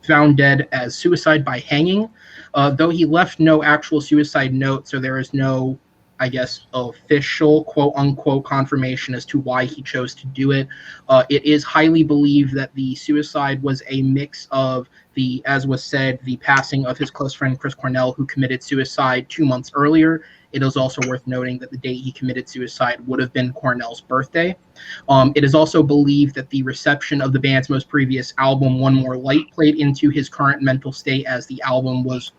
found dead as suicide by hanging, though he left no actual suicide note, so there is no, I guess, official quote-unquote confirmation as to why he chose to do it. It is highly believed that the suicide was a mix of as was said, the passing of his close friend Chris Cornell, who committed suicide 2 months earlier. It is also worth noting that the day he committed suicide would have been Cornell's birthday. It is also believed that the reception of the band's most previous album, One More Light, played into his current mental state, as the album was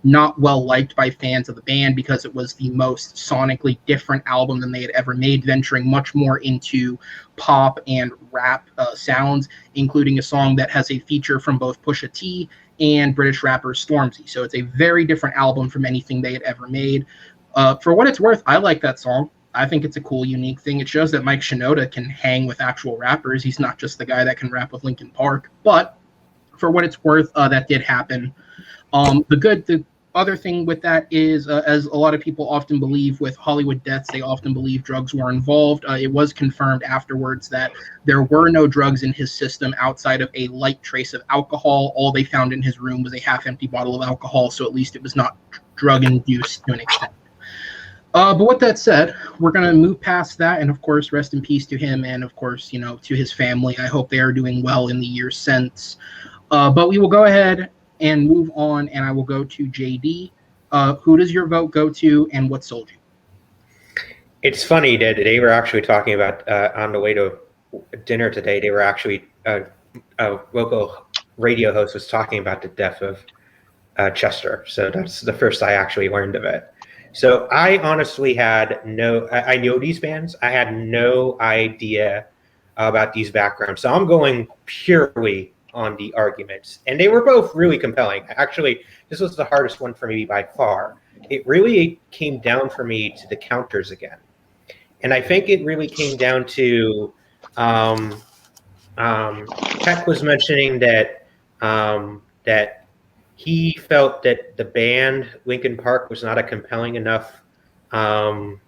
not well liked by fans of the band because it was the most sonically different album than they had ever made, venturing much more into pop and rap sounds, including a song that has a feature from both Pusha T and British rapper Stormzy. So it's a very different album from anything they had ever made. For what it's worth, I like that song. I think it's a cool, unique thing. It shows that Mike Shinoda can hang with actual rappers. He's not just the guy that can rap with Linkin Park. But for what it's worth, that did happen. The other thing with that is, as a lot of people often believe with Hollywood deaths, they often believe drugs were involved. It was confirmed afterwards that there were no drugs in his system outside of a light trace of alcohol. All they found in his room was a half-empty bottle of alcohol, so at least it was not drug-induced to an extent. But with that said, we're going to move past that. And of course, rest in peace to him. And of course, to his family. I hope they are doing well in the years since. But we will go ahead and move on. And I will go to JD. Who does your vote go to and what sold you? It's funny that they were actually talking about on the way to dinner today. They were actually a local radio host was talking about the death of Chester. So that's the first I actually learned of it. So I honestly had I know these bands. I had no idea about these backgrounds. So I'm going purely on the arguments. And they were both really compelling. Actually, this was the hardest one for me by far. It really came down for me to the counters again. And I think it really came down to Peck was mentioning that that he felt that the band Linkin Park was not a compelling enough, band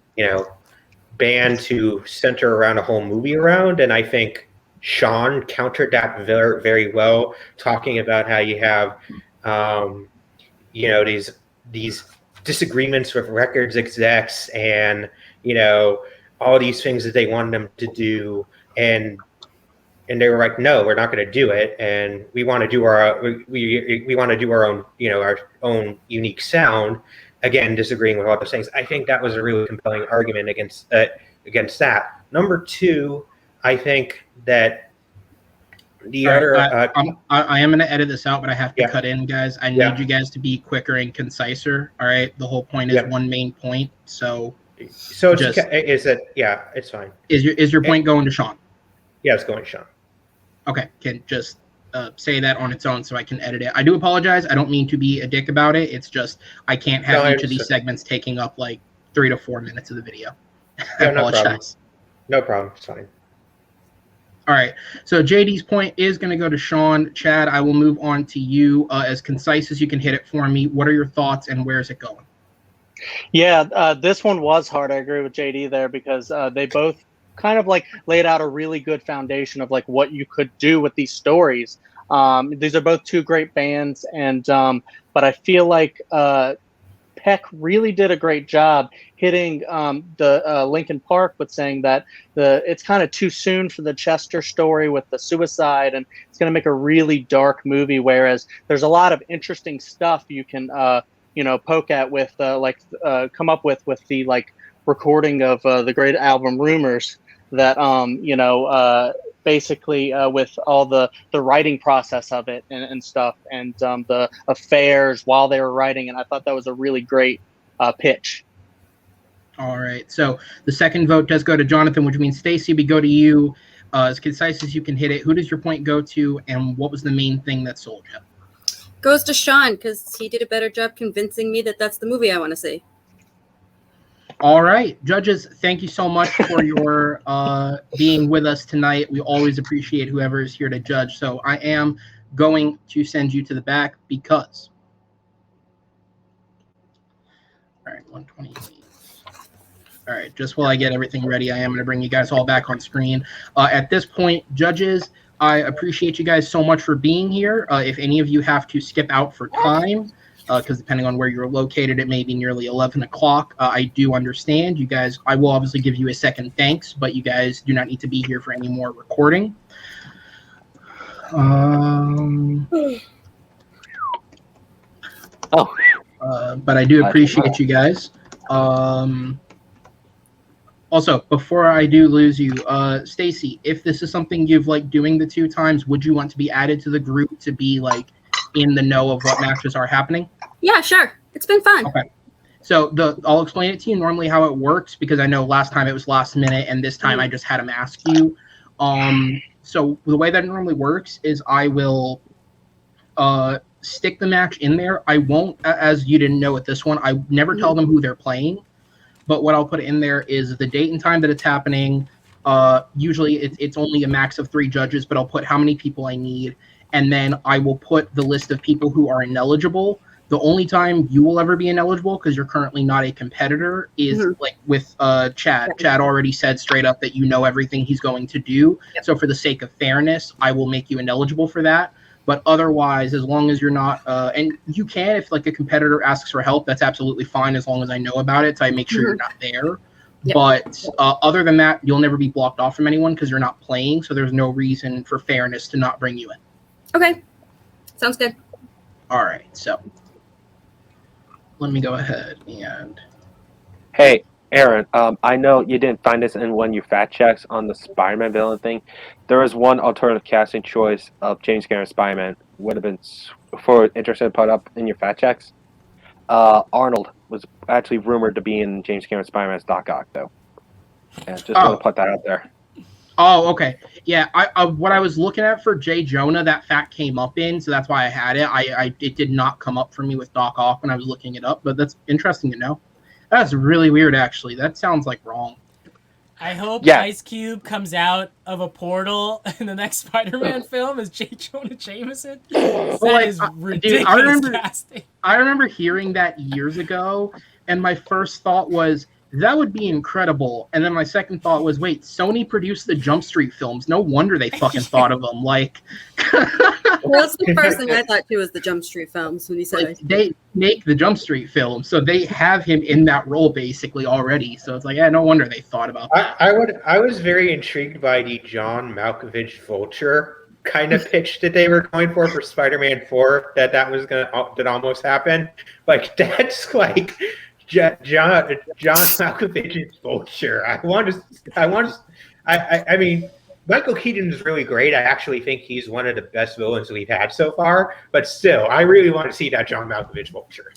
to center around a whole movie around. And I think Shaun countered that very, very well, talking about how you have, these disagreements with records execs and, all these things that they wanted them to do. And they were like, no, we're not going to do it, and we want to do we want to do our own, our own unique sound. Again, disagreeing with all those things. I think that was a really compelling argument against that. Number two, I think that the other. I am going to edit this out, but I have to cut in, guys. I need you guys to be quicker and conciser. All right, the whole point is one main point. So it's fine. Is your point going to Shaun? Yeah, it's going to Shaun. Okay, can just say that on its own so I can edit it. I do apologize. I don't mean to be a dick about it. It's just I can't have each of these segments taking up like 3 to 4 minutes of the video. I apologize. No problem. It's fine. All right. So JD's point is going to go to Shaun. Chad, I will move on to you. As concise as you can hit it for me. What are your thoughts and where is it going? Yeah, this one was hard. I agree with JD there because they both kind of like laid out a really good foundation of like what you could do with these stories. These are both two great bands, and but I feel like Peck really did a great job hitting the Linkin Park with saying that it's kind of too soon for the Chester story with the suicide, and it's going to make a really dark movie. Whereas there's a lot of interesting stuff you can poke at with come up with the like recording of the great album Rumors. That basically with all the writing process of it and stuff, and the affairs while they were writing, and I thought that was a really great pitch. All right, so the second vote does go to Jonathan, which means Stacy, we go to you. As concise as you can hit it. Who does your point go to, and what was the main thing that sold you? Goes to Shaun because he did a better job convincing me that that's the movie I want to see. All right, judges, thank you so much for your being with us tonight. We always appreciate whoever is here to judge. So I am going to send you to the back because. All right, 128. All right, just while I get everything ready, I am going to bring you guys all back on screen. At this point, judges, I appreciate you guys so much for being here. If any of you have to skip out for time, because depending on where you're located, it may be nearly 11 o'clock. I do understand. You guys, I will obviously give you a second thanks, but you guys do not need to be here for any more recording. But I do appreciate you guys. Also, before I do lose you, Stacy, if this is something you've liked doing the 2 times, would you want to be added to the group to be like in the know of what matches are happening? Yeah, sure. It's been fun. Okay. So I'll explain it to you normally how it works, because I know last time it was last minute and this time I just had them ask you. So the way that it normally works is I will stick the match in there. I won't, as you didn't know with this one, I never tell them who they're playing. But what I'll put in there is the date and time that it's happening. Usually it's only a max of 3 judges, but I'll put how many people I need. And then I will put the list of people who are ineligible. The only time you will ever be ineligible, because you're currently not a competitor, is like with Chad. Chad already said straight up that you know everything he's going to do. Yep. So for the sake of fairness, I will make you ineligible for that. But otherwise, as long as you're not, and you can, if like a competitor asks for help, that's absolutely fine as long as I know about it. So I make sure you're not there. Yep. But other than that, you'll never be blocked off from anyone because you're not playing. So there's no reason for fairness to not bring you in. Okay. Sounds good. All right. So let me go ahead and. Hey, Aaron, I know you didn't find this in one of your fact checks on the Spider-Man villain thing. There is one alternative casting choice of James Cameron Spider-Man would have been interested to put up in your fact checks. Arnold was actually rumored to be in James Cameron Spider-Man's Doc Ock, though. Yeah, just want to put that out there. Oh, okay. Yeah, I what I was looking at for Jay Jonah, that fact came up in, so that's why I had it. It did not come up for me with Doc Ock when I was looking it up, but that's interesting to know. That's really weird, actually. That sounds like wrong. I hope Ice Cube comes out of a portal in the next Spider-Man film as J. Jonah Jameson. That is ridiculous casting. I remember hearing that years ago, and my first thought was, that would be incredible. And then my second thought was, wait, Sony produced the Jump Street films. No wonder they fucking thought of them. Like, well, that's the first thing I thought too was the Jump Street films when he said like, they make the Jump Street films, so they have him in that role basically already. So it's like, yeah, no wonder they thought about that. I was very intrigued by the John Malkovich Vulture kind of pitch that they were going for Spider-Man 4. That was that almost happened. Like that's like. John Malkovich's Vulture. I mean, Michael Keaton is really great. I actually think he's one of the best villains we've had so far. But still, I really want to see that John Malkovich Vulture.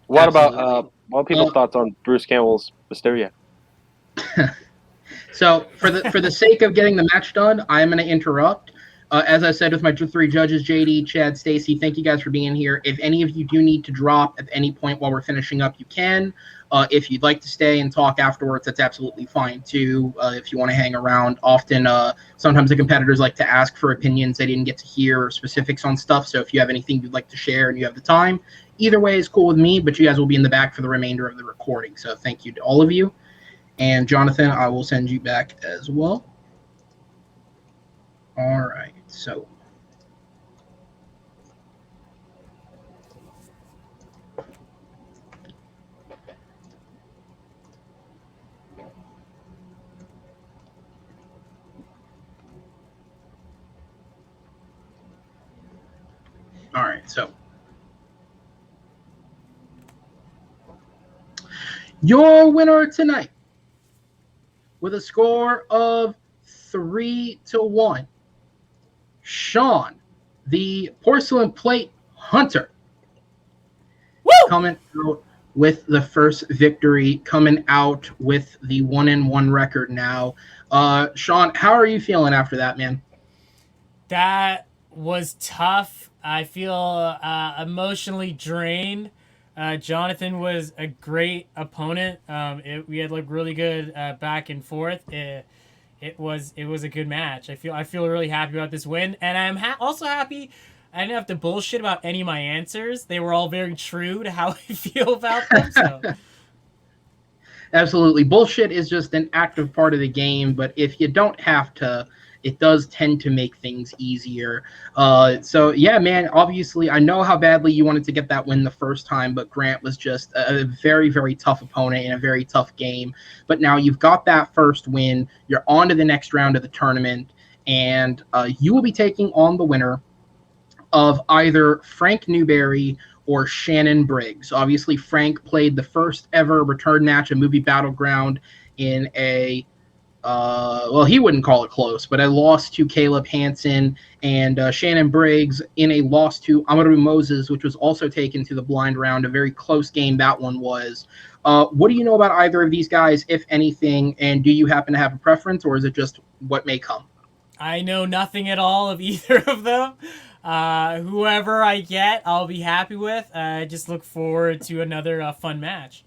What about what people's thoughts on Bruce Campbell's Mysterio? So, for the sake of getting the match done, I am going to interrupt. As I said with my 3 judges, JD, Chad, Stacy, thank you guys for being here. If any of you do need to drop at any point while we're finishing up, you can. If you'd like to stay and talk afterwards, that's absolutely fine too. If you want to hang around, often sometimes the competitors like to ask for opinions they didn't get to hear or specifics on stuff. So if you have anything you'd like to share and you have the time, either way is cool with me, but you guys will be in the back for the remainder of the recording. So thank you to all of you. And Jonathan, I will send you back as well. All right, so. All right, so. Your winner tonight with a score of 3-1. Shaun, the porcelain plate hunter, coming out with the first victory, coming out with the 1-1 record now. Shaun, how are you feeling after that, man? That was tough. I feel emotionally drained. Jonathan was a great opponent. We had like really good back and forth. It was a good match. I feel really happy about this win, and I'm also happy I didn't have to bullshit about any of my answers. They were all very true to how I feel about them. So. Absolutely, bullshit is just an active part of the game, but if you don't have to, it does tend to make things easier. So yeah, man, obviously I know how badly you wanted to get that win the first time, but Grant was just a very, very tough opponent in a very tough game. But now you've got that first win. You're on to the next round of the tournament, and you will be taking on the winner of either Frank Newberry or Shannon Briggs. Obviously, Frank played the first ever return match at Movie Battleground in a well, he wouldn't call it close, but a loss to Caleb Hansen, and Shannon Briggs in a loss to Amaru Moses, which was also taken to the blind round. A very close game that one was. What do you know about either of these guys, if anything, and do you happen to have a preference, or is it just what may come? I know nothing at all of either of them. Whoever I get, I'll be happy with. I just look forward to another fun match.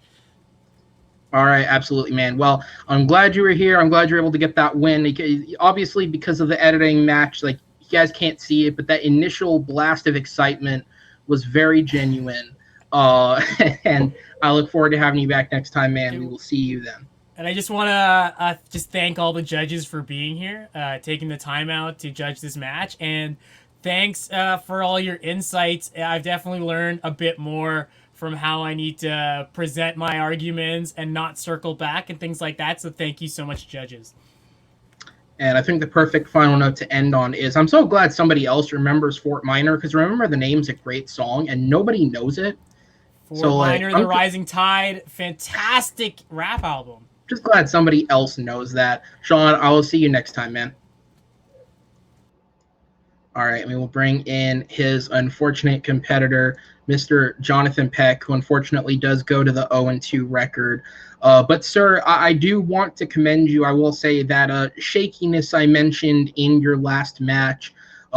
All right, absolutely, man. Well, I'm glad you were here. I'm glad you're able to get that win. Obviously, because of the editing match, like you guys can't see it, but that initial blast of excitement was very genuine. And I look forward to having you back next time, man. We will see you then. And I just want to just thank all the judges for being here, taking the time out to judge this match, and thanks for all your insights. I've definitely learned a bit more from how I need to present my arguments and not circle back and things like that. So thank you so much, judges. And I think the perfect final note to end on is I'm so glad somebody else remembers Fort Minor, because Remember the Name's a great song and nobody knows it. Fort Minor, The Rising Tide, fantastic rap album. Just glad somebody else knows that. Shaun, I will see you next time, man. All right, we will bring in his unfortunate competitor, Mr. Jonathan Peck, who unfortunately does go to the 0-2 record. But, sir, I do want to commend you. I will say that shakiness I mentioned in your last match,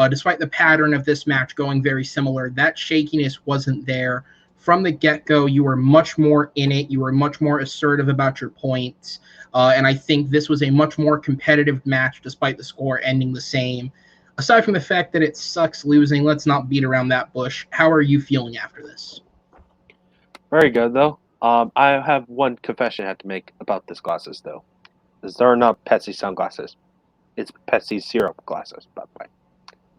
despite the pattern of this match going very similar, that shakiness wasn't there. From the get-go, you were much more in it. You were much more assertive about your points. And I think this was a much more competitive match, despite the score ending the same. Aside from the fact that it sucks losing, let's not beat around that bush. How are you feeling after this? Very good, though. I have one confession I have to make about these glasses, though. They're not Pepsi sunglasses. It's Pepsi syrup glasses, by the way.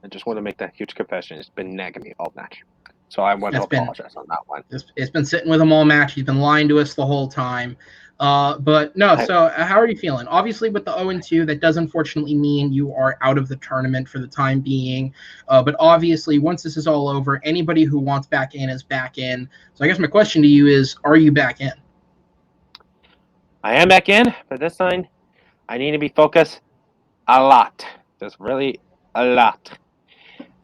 I just want to make that huge confession. It's been nagging me all match. So I want to apologize on that one. It's been sitting with him all match. He's been lying to us the whole time. But no, so how are you feeling? Obviously, with the 0-2, that does unfortunately mean you are out of the tournament for the time being. But obviously, once this is all over, anybody who wants back in is back in. So I guess my question to you is, are you back in? I am back in, but this time I need to be focused a lot. Just really a lot.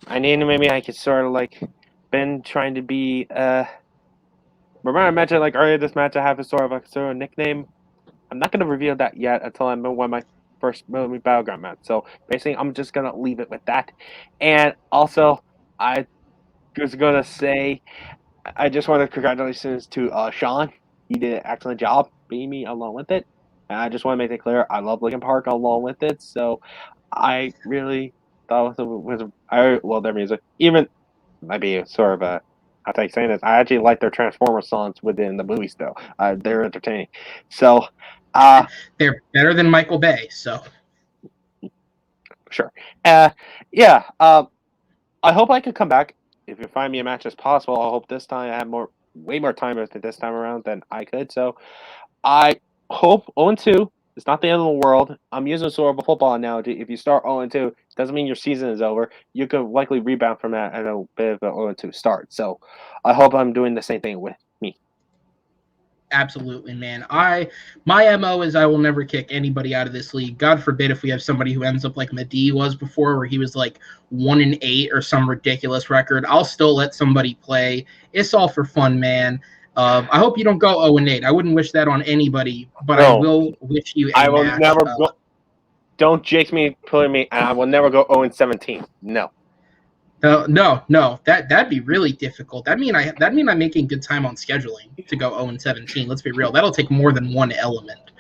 I need to maybe I could sort of like been trying to be remember I mentioned like earlier this match I have a sort of nickname. I'm not gonna reveal that yet until I'm in one of my first Movie Battleground match. So basically I'm just gonna leave it with that. And also I was gonna say I just want to congratulations to Shaun. He did an excellent job beating me along with it. And I just want to make it clear I love Linkin Park along with it. So I really thought it was their music. Even might be sort of a I think saying this, I actually like their Transformers songs within the movies though. They're entertaining. So they're better than Michael Bay, so sure. I hope I could come back. If you find me a match as possible, I hope this time I have way more time with it this time around than I could. So I hope 0-2. It's not the end of the world. I'm using sort of a football analogy. If you start 0-2, doesn't mean your season is over. You could likely rebound from that at a bit of an 0-2 start. So I hope I'm doing the same thing with me. Absolutely, man. My MO is I will never kick anybody out of this league. God forbid if we have somebody who ends up like Medee was before, where he was like 1-8 or some ridiculous record. I'll still let somebody play. It's all for fun, man. I hope you don't go 0-8. I wouldn't wish that on anybody, but no. I will wish you. I will never go. Don't jinx me, put me, and I will never go 0-17. No. No. That'd be really difficult. That mean I'm making good time on scheduling to go 0-17. Let's be real. That'll take more than one element.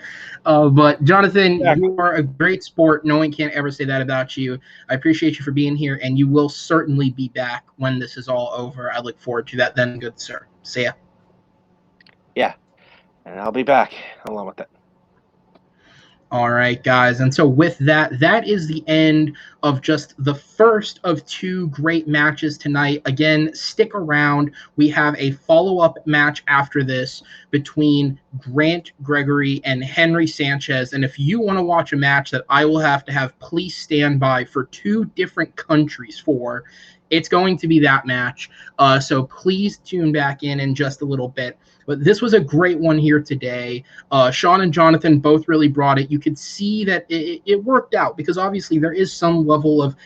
But Jonathan, you are a great sport. No one can ever say that about you. I appreciate you for being here, and you will certainly be back when this is all over. I look forward to that then, good sir. See ya. Yeah, and I'll be back along with it. All right, guys. And so with that, that is the end of just the first of two great matches tonight. Again, stick around. We have a follow-up match after this between Grant Greggory and Henry Sanchez. And if you want to watch a match that I will have to have police stand by for two different countries for, it's going to be that match. So please tune back in just a little bit. But this was a great one here today. Shaun and Jonathan both really brought it. You could see that it worked out because obviously there is some level of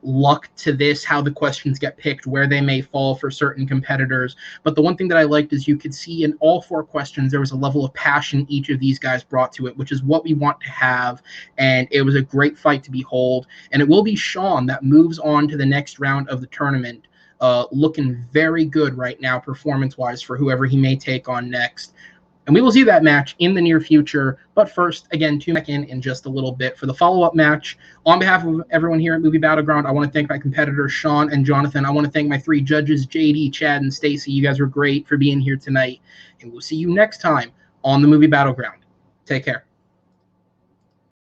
luck to this, how the questions get picked, where they may fall for certain competitors. But the one thing that I liked is you could see in all four questions there was a level of passion each of these guys brought to it, which is what we want to have. And it was a great fight to behold. And it will be Shaun that moves on to the next round of the tournament. Looking very good right now performance-wise for whoever he may take on next. And we will see that match in the near future. But first, again, tune back in just a little bit for the follow-up match. On behalf of everyone here at Movie Battleground, I want to thank my competitors, Shaun and Jonathan. I want to thank my three judges, JD, Chad, and Stacy. You guys were great for being here tonight. And we'll see you next time on the Movie Battleground. Take care.